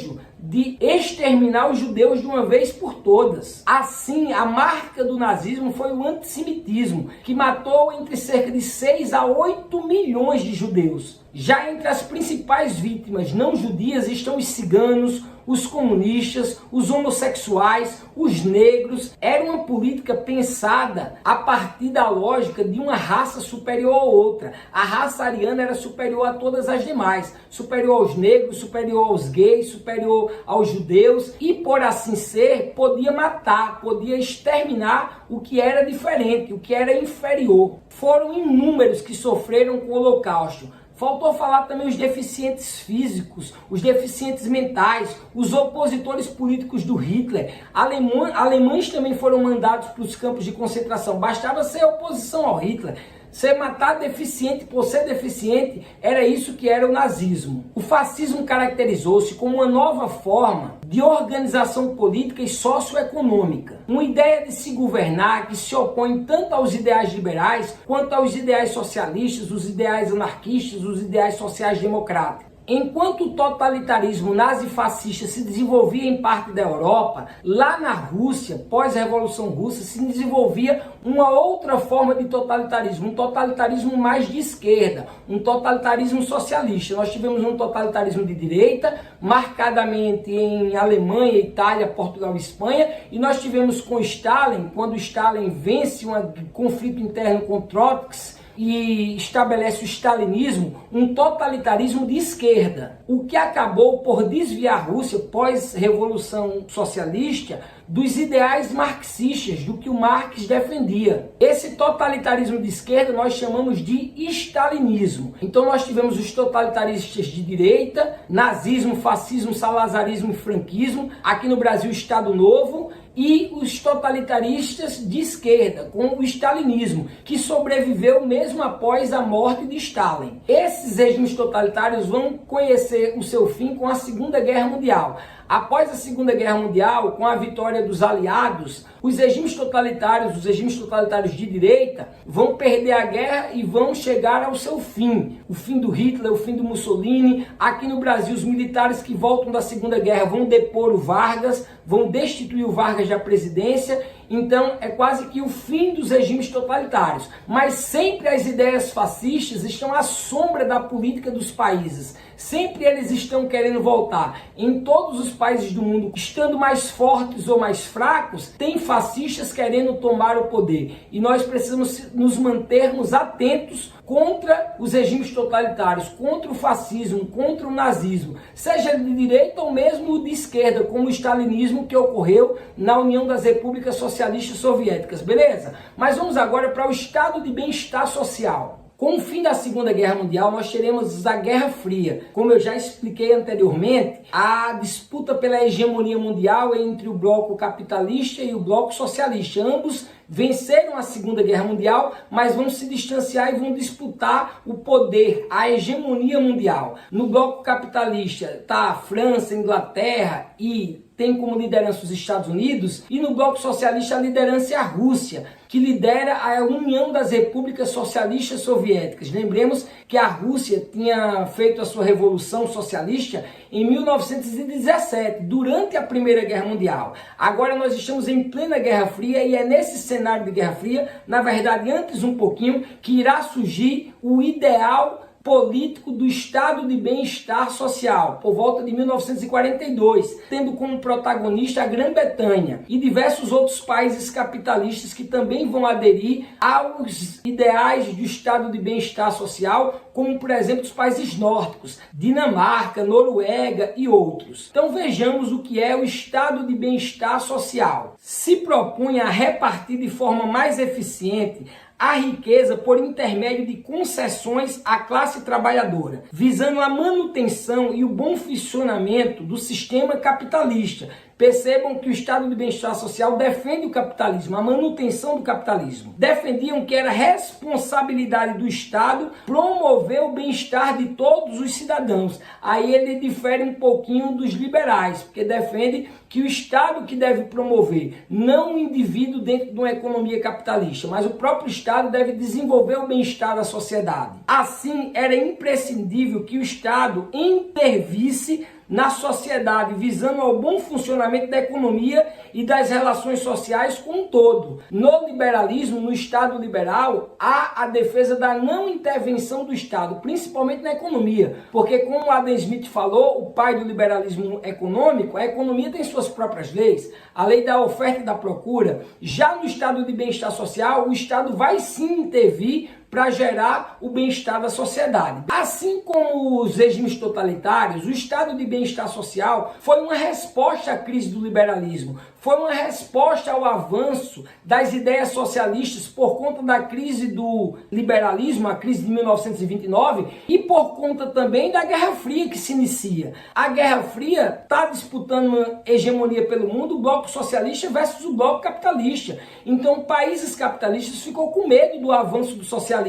Speaker 1: de exterminar os judeus de uma vez por todas. Assim, a marca do nazismo foi o antissemitismo, que matou entre cerca de 6 a 8 milhões de judeus. Já entre as principais vítimas não judias estão os ciganos, os comunistas, os homossexuais, os negros. Era uma política pensada a partir da lógica de uma raça superior a outra. A raça ariana era superior a todas as demais, superior aos negros, superior aos gays, superior aos judeus, e por assim ser, podia matar, podia exterminar o que era diferente, o que era inferior. Foram inúmeros que sofreram com o Holocausto. Faltou falar também os deficientes físicos, os deficientes mentais, os opositores políticos do Hitler. Alemães também foram mandados para os campos de concentração. Bastava ser oposição ao Hitler. Ser matado deficiente por ser deficiente, era isso que era o nazismo. O fascismo caracterizou-se como uma nova forma de organização política e socioeconômica. Uma ideia de se governar que se opõe tanto aos ideais liberais quanto aos ideais socialistas, os ideais anarquistas, os ideais sociais democráticos. Enquanto o totalitarismo nazifascista se desenvolvia em parte da Europa, lá na Rússia, pós-Revolução Russa, se desenvolvia uma outra forma de totalitarismo, um totalitarismo mais de esquerda, um totalitarismo socialista. Nós tivemos um totalitarismo de direita, marcadamente em Alemanha, Itália, Portugal e Espanha, e nós tivemos com Stalin, quando Stalin vence um conflito interno com Trotsky, e estabelece o stalinismo, um totalitarismo de esquerda, o que acabou por desviar a Rússia, pós-revolução socialista, dos ideais marxistas, do que o Marx defendia. Esse totalitarismo de esquerda nós chamamos de stalinismo. Então nós tivemos os totalitaristas de direita, nazismo, fascismo, salazarismo e franquismo, aqui no Brasil Estado Novo, e os totalitaristas de esquerda, com o stalinismo, que sobreviveu mesmo após a morte de Stalin. Esses regimes totalitários vão conhecer o seu fim com a Segunda Guerra Mundial. Após a Segunda Guerra Mundial, com a vitória dos aliados, os regimes totalitários de direita, vão perder a guerra e vão chegar ao seu fim. O fim do Hitler, o fim do Mussolini. Aqui no Brasil, os militares que voltam da Segunda Guerra vão depor o Vargas, vão destituir o Vargas da presidência. Então, é quase que o fim dos regimes totalitários. Mas sempre as ideias fascistas estão à sombra da política dos países. Sempre eles estão querendo voltar. Em todos os países do mundo, estando mais fortes ou mais fracos, tem fascistas querendo tomar o poder. E nós precisamos nos mantermos atentos contra os regimes totalitários, contra o fascismo, contra o nazismo, seja de direita ou mesmo de esquerda, como o stalinismo que ocorreu na União das Repúblicas Socialistas Soviéticas, beleza? Mas vamos agora para o estado de bem-estar social. Com o fim da Segunda Guerra Mundial, nós teremos a Guerra Fria. Como eu já expliquei anteriormente, a disputa pela hegemonia mundial entre o bloco capitalista e o bloco socialista. Ambos venceram a Segunda Guerra Mundial, mas vão se distanciar e vão disputar o poder, a hegemonia mundial. No bloco capitalista está a França, a Inglaterra e tem como liderança os Estados Unidos, e no bloco socialista a liderança é a Rússia, que lidera a União das Repúblicas Socialistas Soviéticas. Lembremos que a Rússia tinha feito a sua revolução socialista em 1917, durante a Primeira Guerra Mundial. Agora nós estamos em plena Guerra Fria e é nesse cenário de Guerra Fria, na verdade antes um pouquinho, que irá surgir o ideal político do estado de bem-estar social, por volta de 1942, tendo como protagonista a Grã-Bretanha e diversos outros países capitalistas que também vão aderir aos ideais do estado de bem-estar social, como por exemplo os países nórdicos, Dinamarca, Noruega e outros. Então vejamos o que é o estado de bem-estar social. Se propõe a repartir de forma mais eficiente a riqueza por intermédio de concessões à classe trabalhadora, visando a manutenção e o bom funcionamento do sistema capitalista. Percebam que o estado de bem-estar social defende o capitalismo, a manutenção do capitalismo. Defendiam que era responsabilidade do Estado promover o bem-estar de todos os cidadãos. Aí ele difere um pouquinho dos liberais, porque defende que o Estado que deve promover, não o indivíduo dentro de uma economia capitalista, mas o próprio Estado deve desenvolver o bem-estar da sociedade. Assim, era imprescindível que o Estado intervisse na sociedade, visando ao bom funcionamento da economia e das relações sociais como um todo. No liberalismo, no Estado liberal, há a defesa da não intervenção do Estado, principalmente na economia, porque como Adam Smith falou, o pai do liberalismo econômico, a economia tem suas próprias leis, a lei da oferta e da procura. Já no estado de bem-estar social, o Estado vai sim intervir para gerar o bem-estar da sociedade. Assim como os regimes totalitários, o estado de bem-estar social foi uma resposta à crise do liberalismo, foi uma resposta ao avanço das ideias socialistas por conta da crise do liberalismo, a crise de 1929, e por conta também da Guerra Fria que se inicia. A Guerra Fria está disputando uma hegemonia pelo mundo, o bloco socialista versus o bloco capitalista. Então, países capitalistas ficou com medo do avanço do socialismo.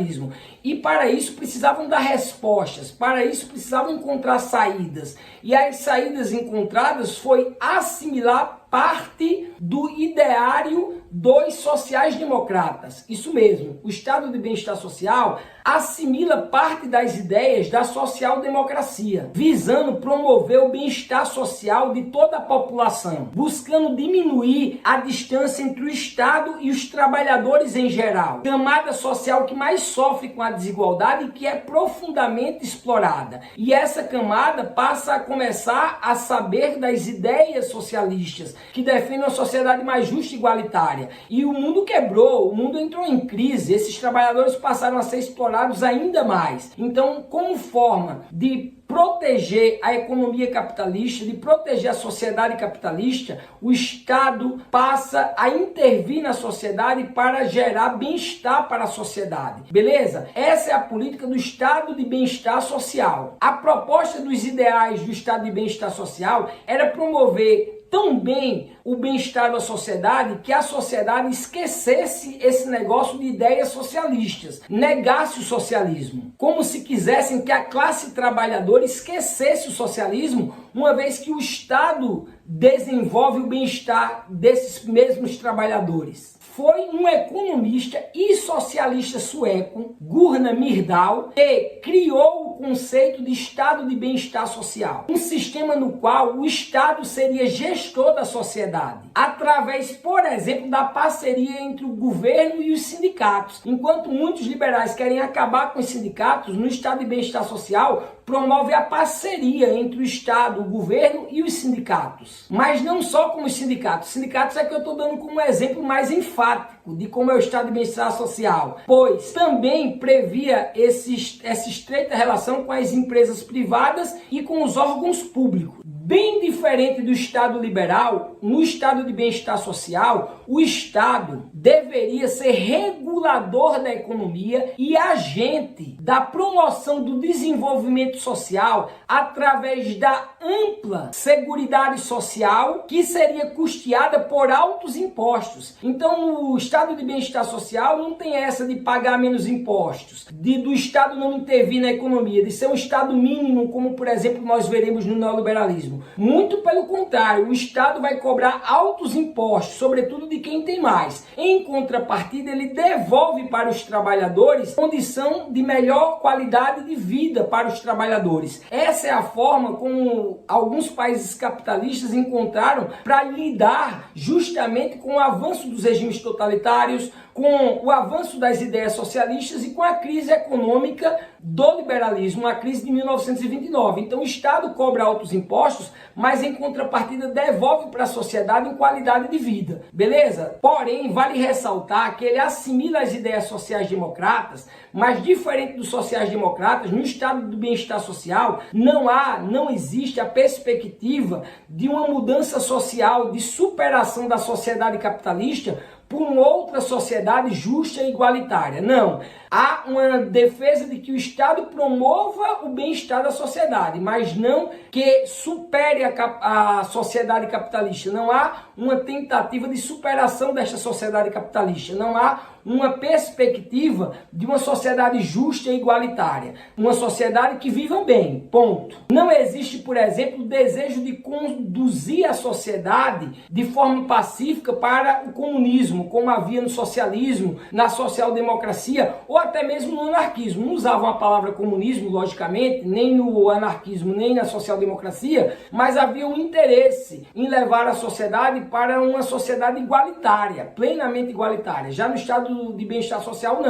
Speaker 1: E para isso precisavam dar respostas, para isso precisavam encontrar saídas. E as saídas encontradas foi assimilar parte do ideário dos sociais-democratas. Isso mesmo, o estado de bem-estar social assimila parte das ideias da social-democracia, visando promover o bem-estar social de toda a população, buscando diminuir a distância entre o Estado e os trabalhadores em geral, camada social que mais sofre com a desigualdade e que é profundamente explorada. E essa camada passa a começar a saber das ideias socialistas, que defendem uma sociedade mais justa e igualitária. E o mundo quebrou, o mundo entrou em crise, esses trabalhadores passaram a ser explorados ainda mais. Então, como forma de proteger a economia capitalista, de proteger a sociedade capitalista, o Estado passa a intervir na sociedade para gerar bem-estar para a sociedade. Beleza? Essa é a política do Estado de bem-estar social. A proposta dos ideais do Estado de bem-estar social era promover tão bem o bem-estar da sociedade que a sociedade esquecesse esse negócio de ideias socialistas, negasse o socialismo, como se quisessem que a classe trabalhadora esquecesse o socialismo, uma vez que o Estado desenvolve o bem-estar desses mesmos trabalhadores. Foi um economista e socialista sueco, Gunnar Myrdal, que criou o conceito de estado de bem-estar social. Um sistema no qual o Estado seria gestor da sociedade, através, por exemplo, da parceria entre o governo e os sindicatos. Enquanto muitos liberais querem acabar com os sindicatos, no estado de bem-estar social promove a parceria entre o Estado, o governo e os sindicatos. Mas não só com os sindicatos. Os sindicatos é que eu estou dando como um exemplo mais enfático de como é o estado de bem-estar social, pois também previa essa estreita relação com as empresas privadas e com os órgãos públicos. Bem diferente do Estado liberal, no estado de bem-estar social, o Estado deveria ser regulador da economia e agente da promoção do desenvolvimento social através da ampla seguridade social que seria custeada por altos impostos. Então, o estado de bem-estar social não tem essa de pagar menos impostos, do Estado não intervir na economia, de ser um Estado mínimo, como, por exemplo, nós veremos no neoliberalismo. Muito pelo contrário, o Estado vai cobrar altos impostos, sobretudo de quem tem mais. Em contrapartida, ele devolve para os trabalhadores condição de melhor qualidade de vida para os trabalhadores. Essa é a forma como alguns países capitalistas encontraram para lidar justamente com o avanço dos regimes totalitários, com o avanço das ideias socialistas e com a crise econômica do liberalismo, a crise de 1929. Então o Estado cobra altos impostos, mas em contrapartida devolve para a sociedade em qualidade de vida. Beleza? Porém, vale ressaltar que ele assimila as ideias sociais-democratas, mas diferente dos sociais-democratas, no estado do bem-estar social, não existe a perspectiva de uma mudança social, de superação da sociedade capitalista por uma outra sociedade justa e igualitária. Não. Há uma defesa de que o Estado promova o bem-estar da sociedade, mas não que supere a sociedade capitalista. Não há uma tentativa de superação desta sociedade capitalista. Não há uma perspectiva de uma sociedade justa e igualitária. Uma sociedade que viva bem. Ponto. Não existe, por exemplo, o desejo de conduzir a sociedade de forma pacífica para o comunismo, como havia no socialismo, na social-democracia ou até mesmo no anarquismo. Não usavam a palavra comunismo, logicamente, nem no anarquismo, nem na social-democracia, mas havia um interesse em levar a sociedade para uma sociedade igualitária, plenamente igualitária. Já no estado de bem-estar social,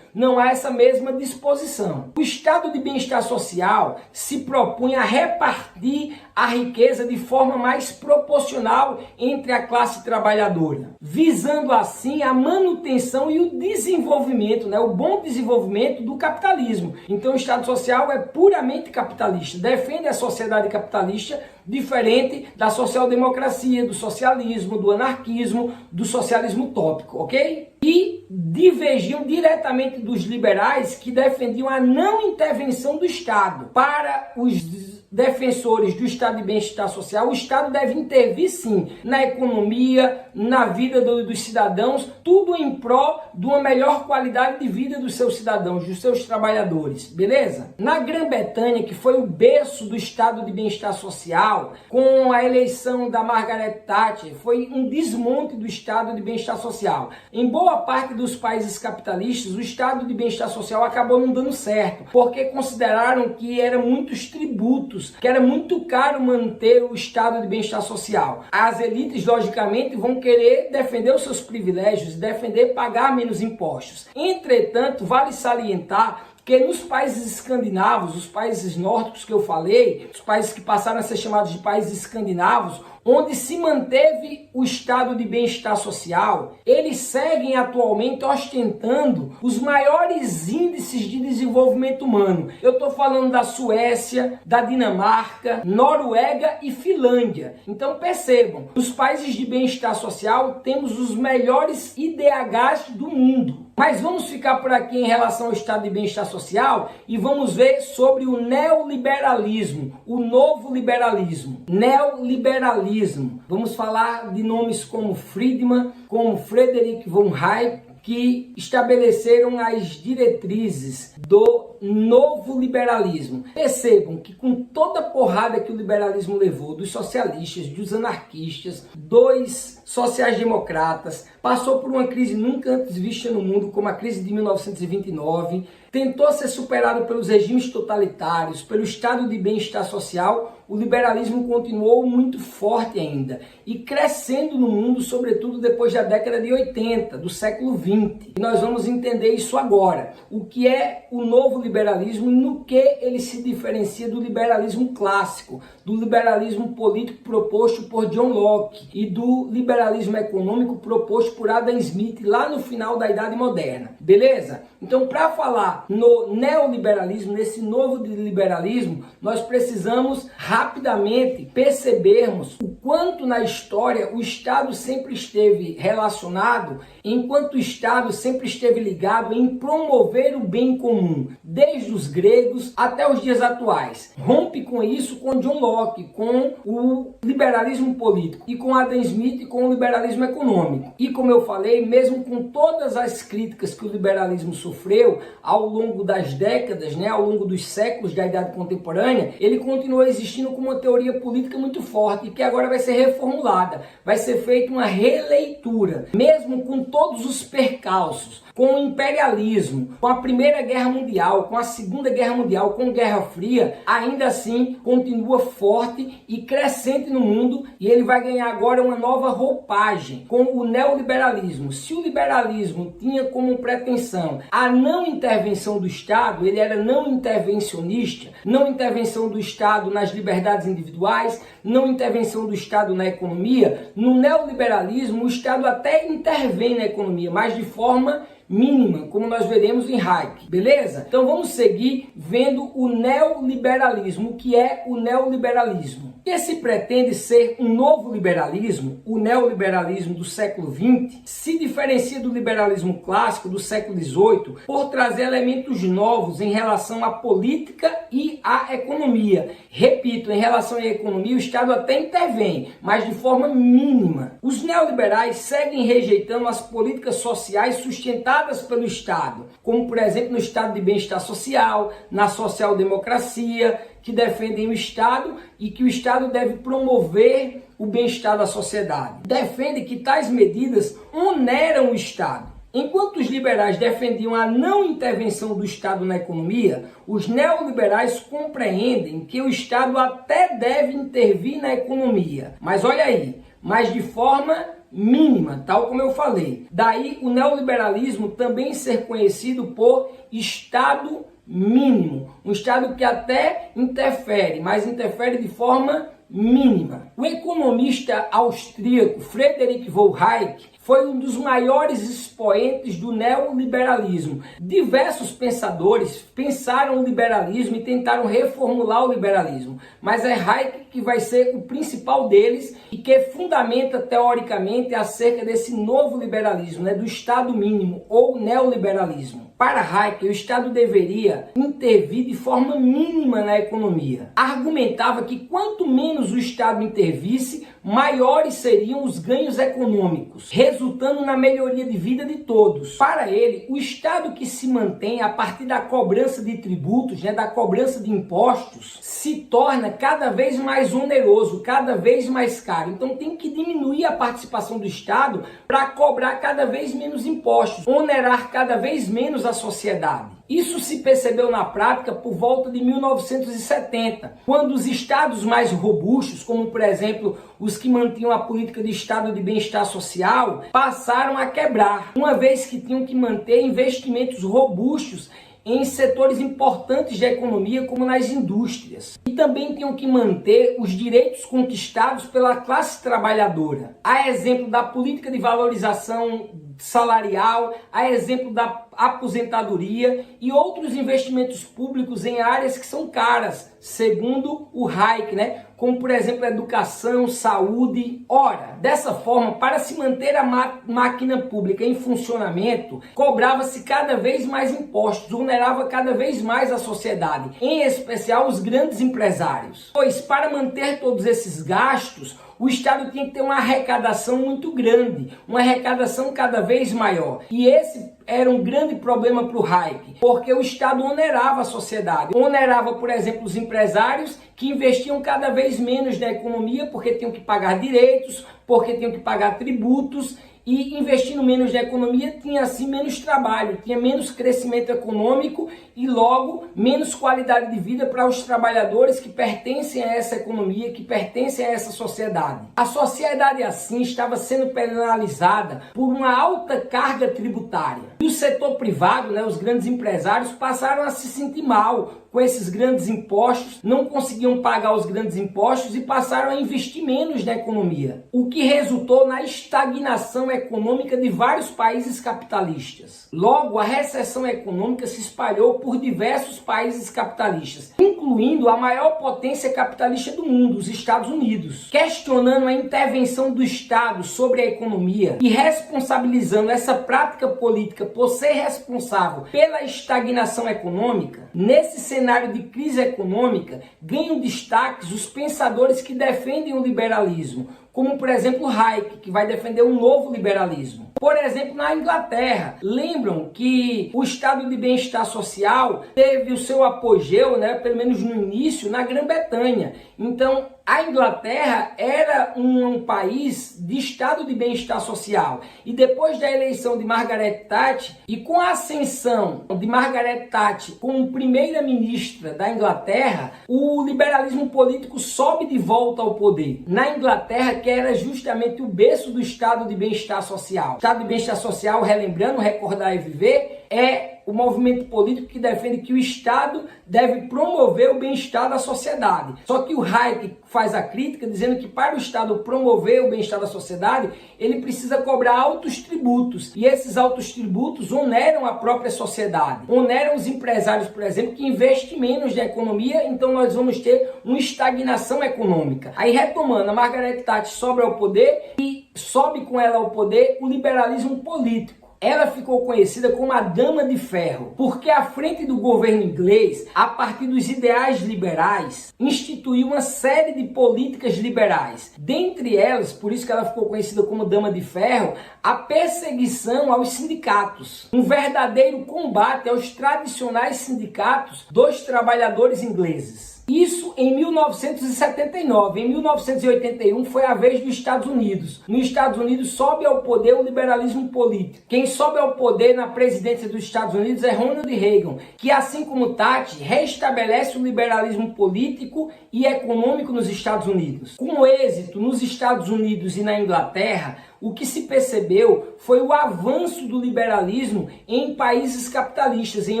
Speaker 1: não há essa mesma disposição. O estado de bem-estar social se propõe a repartir a riqueza de forma mais proporcional entre a classe trabalhadora, visando assim a manutenção e o desenvolvimento, o bom desenvolvimento do capitalismo. Então o Estado social é puramente capitalista, defende a sociedade capitalista, diferente da social-democracia, do socialismo, do anarquismo, do socialismo utópico, ok? E divergiam diretamente dos liberais que defendiam a não intervenção do Estado para os defensores do estado de bem-estar social, o Estado deve intervir sim na economia, na vida dos cidadãos, tudo em prol de uma melhor qualidade de vida dos seus cidadãos, dos seus trabalhadores, beleza? Na Grã-Bretanha, que foi o berço do estado de bem-estar social, com a eleição da Margaret Thatcher, foi um desmonte do estado de bem-estar social. Em boa parte dos países capitalistas, o estado de bem-estar social acabou não dando certo, porque consideraram que eram muitos tributos, que era muito caro manter o estado de bem-estar social. As elites, logicamente, vão querer defender os seus privilégios, defender pagar menos impostos. Entretanto, vale salientar que nos países escandinavos, os países nórdicos que eu falei, os países que passaram a ser chamados de países escandinavos, onde se manteve o estado de bem-estar social, eles seguem atualmente ostentando os maiores índices de desenvolvimento humano. Eu estou falando da Suécia, da Dinamarca, Noruega e Finlândia. Então percebam, nos países de bem-estar social temos os melhores IDHs do mundo. Mas vamos ficar por aqui em relação ao estado de bem-estar social e vamos ver sobre o neoliberalismo, o novo liberalismo. Neoliberalismo. Vamos falar de nomes como Friedman, como Frederick von Hayek, que estabeleceram as diretrizes do novo liberalismo. Percebam que com toda a porrada que o liberalismo levou dos socialistas, dos anarquistas, dos sociais-democratas, passou por uma crise nunca antes vista no mundo, como a crise de 1929, tentou ser superado pelos regimes totalitários, pelo estado de bem-estar social, o liberalismo continuou muito forte ainda e crescendo no mundo, sobretudo depois da década de 80, do século 20. E nós vamos entender isso agora. O que é o novo liberalismo e no que ele se diferencia do liberalismo clássico, do liberalismo político proposto por John Locke e do liberalismo econômico proposto por Adam Smith lá no final da Idade Moderna. Beleza? Então, para falar no neoliberalismo, nesse novo liberalismo, nós precisamos rapidamente percebermos o quanto na história o Estado sempre esteve relacionado, enquanto o Estado sempre esteve ligado em promover o bem comum, desde os gregos até os dias atuais. Rompe com isso com John Locke, com o liberalismo político, e com Adam Smith, com o liberalismo econômico. E como eu falei, mesmo com todas as críticas que o liberalismo sofreu ao longo das décadas, ao longo dos séculos da Idade Contemporânea, ele continua existindo como uma teoria política muito forte e que agora vai ser reformulada, vai ser feita uma releitura, mesmo com todos os percalços, com o imperialismo, com a Primeira Guerra Mundial, com a Segunda Guerra Mundial, com a Guerra Fria, ainda assim continua forte e crescente no mundo, e ele vai ganhar agora uma nova roupagem com o neoliberalismo. Se o liberalismo tinha como pretensão a não intervenção do Estado, ele era não intervencionista, não intervenção do Estado nas liberdades individuais, não intervenção do Estado na economia. No neoliberalismo, o Estado até intervém na economia, mas de forma mínima, como nós veremos em Hayek, beleza? Então vamos seguir vendo o neoliberalismo. O que é o neoliberalismo? Que se pretende ser um novo liberalismo, o neoliberalismo do século XX, se diferencia do liberalismo clássico do século XVIII por trazer elementos novos em relação à política e à economia. Repito, em relação à economia, o Estado até intervém, mas de forma mínima. Os neoliberais seguem rejeitando as políticas sociais sustentadas pelo Estado, como por exemplo no estado de bem-estar social, na social-democracia, que defendem o Estado e que o Estado deve promover o bem-estar da sociedade. Defende que tais medidas oneram o Estado. Enquanto os liberais defendiam a não intervenção do Estado na economia, os neoliberais compreendem que o Estado até deve intervir na economia. Mas olha aí, mas de forma mínima, tal como eu falei. Daí o neoliberalismo também ser conhecido por Estado mínimo. Um Estado que até interfere, mas interfere de forma mínima. O economista austríaco Frederick von Hayek foi um dos maiores expoentes do neoliberalismo. Diversos pensadores pensaram o liberalismo e tentaram reformular o liberalismo, mas é Hayek que vai ser o principal deles e que fundamenta teoricamente acerca desse novo liberalismo, né, do Estado mínimo ou neoliberalismo. Para Hayek, o Estado deveria intervir de forma mínima na economia. Argumentava que quanto menos o Estado intervisse, maiores seriam os ganhos econômicos, resultando na melhoria de vida de todos. Para ele, o Estado que se mantém a partir da cobrança de tributos, né, da cobrança de impostos, se torna cada vez mais oneroso, cada vez mais caro. Então tem que diminuir a participação do Estado para cobrar cada vez menos impostos, onerar cada vez menos a sociedade. Isso se percebeu na prática por volta de 1970, quando os estados mais robustos, como por exemplo os que mantinham a política de estado de bem-estar social, passaram a quebrar, uma vez que tinham que manter investimentos robustos em setores importantes da economia, como nas indústrias. E também tinham que manter os direitos conquistados pela classe trabalhadora. A exemplo da política de valorização salarial, a exemplo da aposentadoria e outros investimentos públicos em áreas que são caras, segundo o Hayek, né? Como por exemplo educação, saúde. Ora, dessa forma, para se manter a máquina pública em funcionamento, cobrava-se cada vez mais impostos, onerava cada vez mais a sociedade, em especial os grandes empresários. Pois para manter todos esses gastos, o Estado tinha que ter uma arrecadação muito grande, uma arrecadação cada vez maior. E esse era um grande problema para o Hayek, porque o Estado onerava a sociedade. Onerava, por exemplo, os empresários que investiam cada vez menos na economia porque tinham que pagar direitos, porque tinham que pagar tributos, e investindo menos na economia tinha assim menos trabalho, tinha menos crescimento econômico e logo menos qualidade de vida para os trabalhadores que pertencem a essa economia, que pertencem a essa sociedade. A sociedade assim estava sendo penalizada por uma alta carga tributária. E o setor privado, né, os grandes empresários, passaram a se sentir mal com esses grandes impostos, não conseguiam pagar os grandes impostos e passaram a investir menos na economia, o que resultou na estagnação econômica de vários países capitalistas. Logo, a recessão econômica se espalhou por diversos países capitalistas, incluindo a maior potência capitalista do mundo, os Estados Unidos. Questionando a intervenção do Estado sobre a economia e responsabilizando essa prática política por ser responsável pela estagnação econômica, nesse cenário de crise econômica, ganham destaque os pensadores que defendem o liberalismo, como por exemplo Hayek, que vai defender um novo liberalismo. Por exemplo, na Inglaterra, lembram que o estado de bem-estar social teve o seu apogeu, né, pelo menos no início, na Grã-Bretanha. Então, a Inglaterra era um país de estado de bem-estar social. E depois da eleição de Margaret Thatcher e com a ascensão de Margaret Thatcher como primeira-ministra da Inglaterra, o liberalismo político sobe de volta ao poder. Na Inglaterra, que era justamente o berço do estado de bem-estar social. O estado de bem-estar social, relembrando, recordar e viver, é o movimento político que defende que o Estado deve promover o bem-estar da sociedade. Só que o Hayek faz a crítica dizendo que para o Estado promover o bem-estar da sociedade, ele precisa cobrar altos tributos. E esses altos tributos oneram a própria sociedade. Oneram os empresários, por exemplo, que investem menos na economia, então nós vamos ter uma estagnação econômica. Aí retomando, a Margaret Thatcher sobe ao poder e sobe com ela ao poder o liberalismo político. Ela ficou conhecida como a Dama de Ferro, porque à frente do governo inglês, a partir dos ideais liberais, instituiu uma série de políticas liberais. Dentre elas, por isso que ela ficou conhecida como Dama de Ferro, a perseguição aos sindicatos. Um verdadeiro combate aos tradicionais sindicatos dos trabalhadores ingleses. Isso em 1979. Em 1981 foi a vez dos Estados Unidos. Nos Estados Unidos sobe ao poder o liberalismo político. Quem sobe ao poder na presidência dos Estados Unidos é Ronald Reagan, que assim como Thatcher, restabelece o liberalismo político e econômico nos Êxito nos Estados Unidos e na Inglaterra, o que se percebeu foi o avanço do liberalismo em países capitalistas, em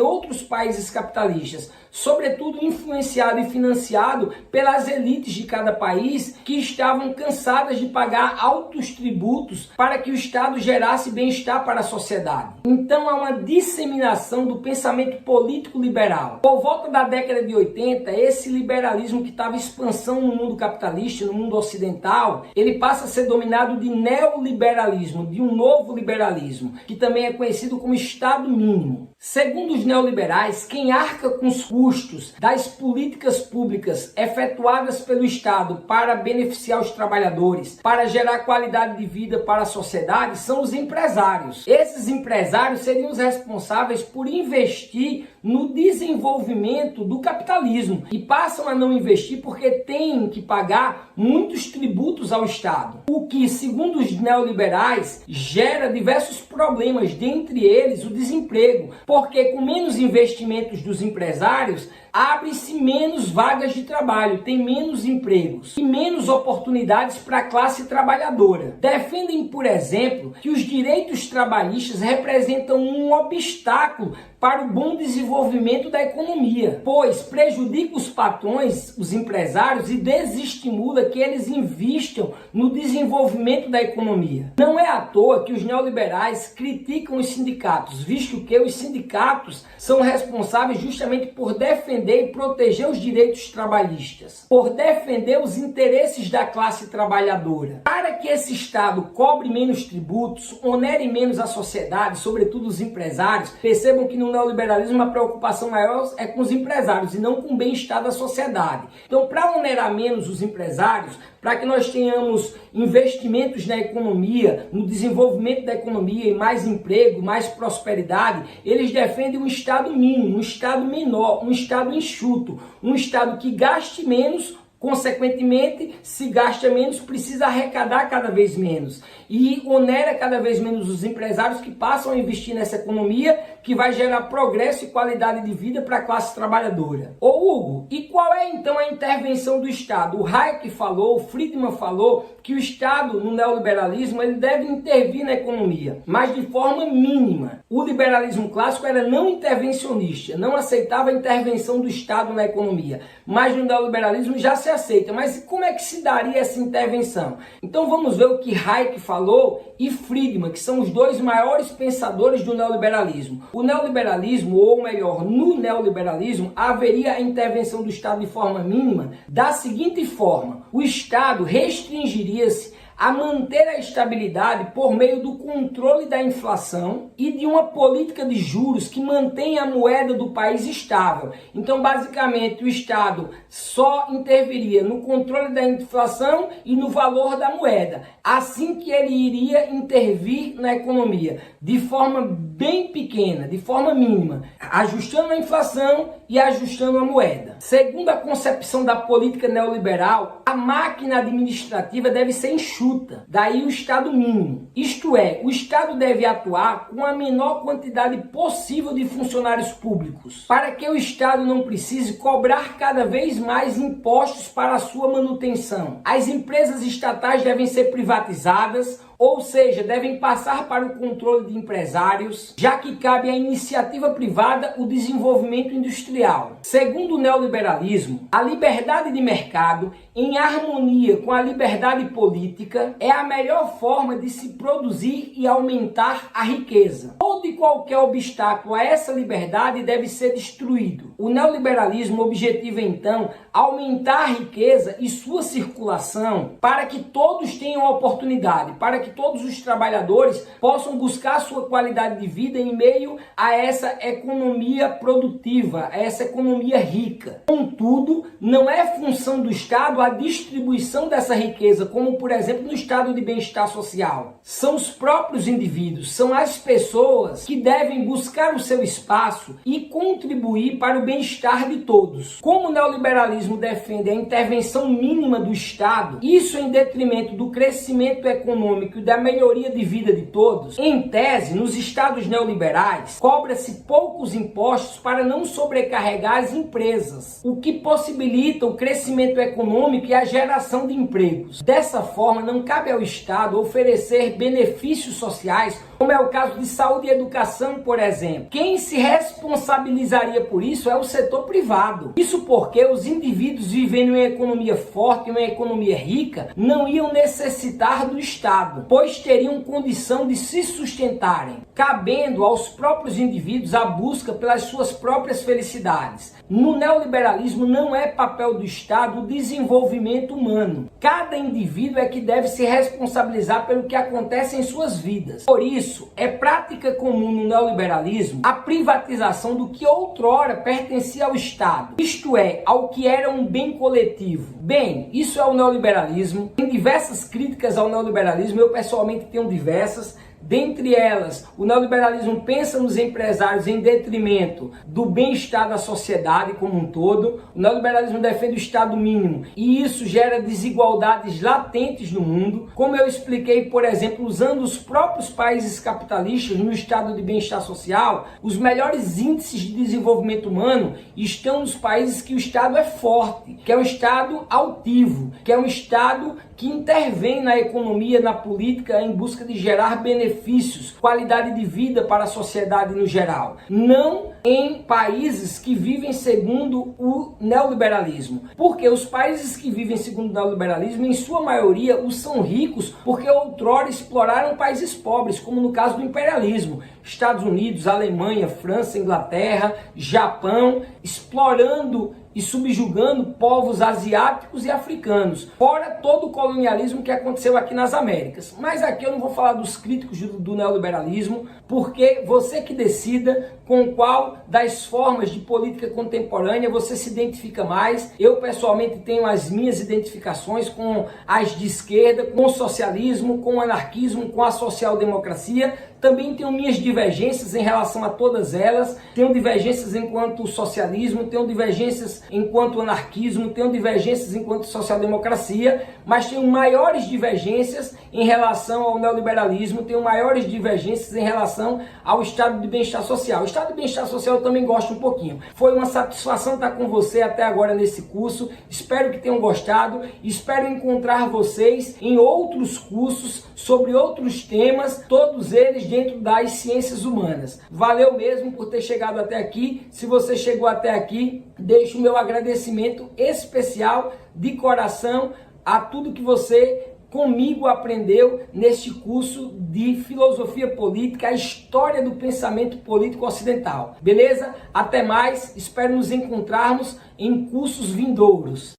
Speaker 1: outros países capitalistas, sobretudo influenciado e financiado pelas elites de cada país que estavam cansadas de pagar altos tributos para que o Estado gerasse bem-estar para a sociedade. Então há uma disseminação do pensamento político liberal. Por volta da década de 80, esse liberalismo que estava em expansão no mundo capitalista, no mundo ocidental, ele passa a ser dominado de neoliberalismo, de um novo liberalismo, que também é conhecido como Estado mínimo. Segundo os neoliberais, quem arca com os custos das políticas públicas efetuadas pelo Estado para beneficiar os trabalhadores, para gerar qualidade de vida para a sociedade, são os empresários. Esses empresários seriam os responsáveis por investir no desenvolvimento do capitalismo e passam a não investir porque têm que pagar muitos tributos ao Estado, o que, segundo os neoliberais, gera diversos problemas, dentre eles o desemprego, porque com menos investimentos dos empresários, abre-se menos vagas de trabalho, tem menos empregos e menos oportunidades para a classe trabalhadora. Defendem, por exemplo, que os direitos trabalhistas representam um obstáculo para o bom desenvolvimento da economia, pois prejudica os patrões, os empresários, e desestimula que eles invistam no desenvolvimento da economia. Não é à toa que os neoliberais criticam os sindicatos, visto que os sindicatos são responsáveis justamente por defender e proteger os direitos trabalhistas, por defender os interesses da classe trabalhadora. Para que esse Estado cobre menos tributos, onere menos a sociedade, sobretudo os empresários, percebam que no neoliberalismo a preocupação maior é com os empresários e não com o bem-estar da sociedade. Então, para onerar menos os empresários, para que nós tenhamos investimentos na economia, no desenvolvimento da economia e mais emprego, mais prosperidade, eles defendem um Estado mínimo, um Estado menor, um Estado enxuto, um Estado que gaste menos. Consequentemente, se gasta menos, precisa arrecadar cada vez menos. E onera cada vez menos os empresários que passam a investir nessa economia, que vai gerar progresso e qualidade de vida para a classe trabalhadora. Ô Hugo, e qual é então a intervenção do Estado? O Hayek falou, o Friedman falou que o Estado, no neoliberalismo, ele deve intervir na economia, mas de forma mínima. O liberalismo clássico era não intervencionista, não aceitava a intervenção do Estado na economia, mas no neoliberalismo já se aceita. Mas como é que se daria essa intervenção? Então vamos ver o que Hayek falou e Friedman, que são os dois maiores pensadores do neoliberalismo. O neoliberalismo, ou melhor, no neoliberalismo, haveria a intervenção do Estado de forma mínima da seguinte forma: o Estado restringiria-se a manter a estabilidade por meio do controle da inflação e de uma política de juros que mantenha a moeda do país estável. Então, basicamente, o Estado só interviria no controle da inflação e no valor da moeda. Assim que ele iria intervir na economia, de forma bem pequena, de forma mínima, ajustando a inflação e ajustando a moeda. Segundo a concepção da política neoliberal, a máquina administrativa deve ser enxuta, daí o Estado mínimo. Isto é, o Estado deve atuar com a menor quantidade possível de funcionários públicos, para que o Estado não precise cobrar cada vez mais impostos para a sua manutenção. As empresas estatais devem ser privatizadas, ou seja, devem passar para o controle de empresários, já que cabe à iniciativa privada o desenvolvimento industrial. Segundo o neoliberalismo, a liberdade de mercado, em harmonia com a liberdade política, é a melhor forma de se produzir e aumentar a riqueza. Todo e qualquer obstáculo a essa liberdade deve ser destruído. O neoliberalismo objetiva, então, aumentar a riqueza e sua circulação para que todos tenham oportunidade, para que todos os trabalhadores possam buscar sua qualidade de vida em meio a essa economia produtiva, a essa economia rica. Contudo, não é função do Estado a distribuição dessa riqueza, como por exemplo no estado de bem-estar social. São os próprios indivíduos, são as pessoas que devem buscar o seu espaço e contribuir para o bem-estar de todos. Como o neoliberalismo defende a intervenção mínima do Estado, isso em detrimento do crescimento econômico e da melhoria de vida de todos? Em tese, nos estados neoliberais, cobra-se poucos impostos para não sobrecarregar as empresas, o que possibilita o crescimento econômico e a geração de empregos. Dessa forma, não cabe ao Estado oferecer benefícios sociais, como é o caso de saúde e educação, por exemplo. Quem se responsabilizaria por isso é o setor privado. Isso porque os indivíduos vivendo em uma economia forte, em uma economia rica, não iam necessitar do Estado, pois teriam condição de se sustentarem, cabendo aos próprios indivíduos a busca pelas suas próprias felicidades. No neoliberalismo não é papel do Estado o desenvolvimento humano. Cada indivíduo é que deve se responsabilizar pelo que acontece em suas vidas. Por isso, é prática comum no neoliberalismo a privatização do que outrora pertencia ao Estado, isto é, ao que era um bem coletivo. Bem, isso é o neoliberalismo. Tem diversas críticas ao neoliberalismo, eu pessoalmente tenho diversas. Dentre elas, o neoliberalismo pensa nos empresários em detrimento do bem-estar da sociedade como um todo. O neoliberalismo defende o Estado mínimo e isso gera desigualdades latentes no mundo. Como eu expliquei, por exemplo, usando os próprios países capitalistas no estado de bem-estar social, os melhores índices de desenvolvimento humano estão nos países que o Estado é forte, que é um Estado altivo, que é um Estado que intervém na economia, na política, em busca de gerar benefícios, qualidade de vida para a sociedade no geral. Não em países que vivem segundo o neoliberalismo. Porque os países que vivem segundo o neoliberalismo, em sua maioria, os são ricos porque outrora exploraram países pobres, como no caso do imperialismo. Estados Unidos, Alemanha, França, Inglaterra, Japão, explorando e subjugando povos asiáticos e africanos, fora todo o colonialismo que aconteceu aqui nas Américas. Mas aqui eu não vou falar dos críticos do neoliberalismo, porque você que decida com qual das formas de política contemporânea você se identifica mais. Eu pessoalmente tenho as minhas identificações com as de esquerda, com o socialismo, com o anarquismo, com a social-democracia. Também tenho minhas divergências em relação a todas elas. Tenho divergências enquanto socialismo, tenho divergências enquanto anarquismo, tenho divergências enquanto social-democracia, mas tenho maiores divergências em relação ao neoliberalismo, tenho maiores divergências em relação ao estado de bem-estar social. O estado de bem-estar social eu também gosto um pouquinho. Foi uma satisfação estar com você até agora nesse curso. Espero que tenham gostado. Espero encontrar vocês em outros cursos sobre outros temas, todos eles dentro das ciências humanas. Valeu mesmo por ter chegado até aqui. Se você chegou até aqui, deixo o meu agradecimento especial de coração a tudo que você comigo aprendeu neste curso de filosofia política, a história do pensamento político ocidental. Beleza? Até mais, espero nos encontrarmos em cursos vindouros.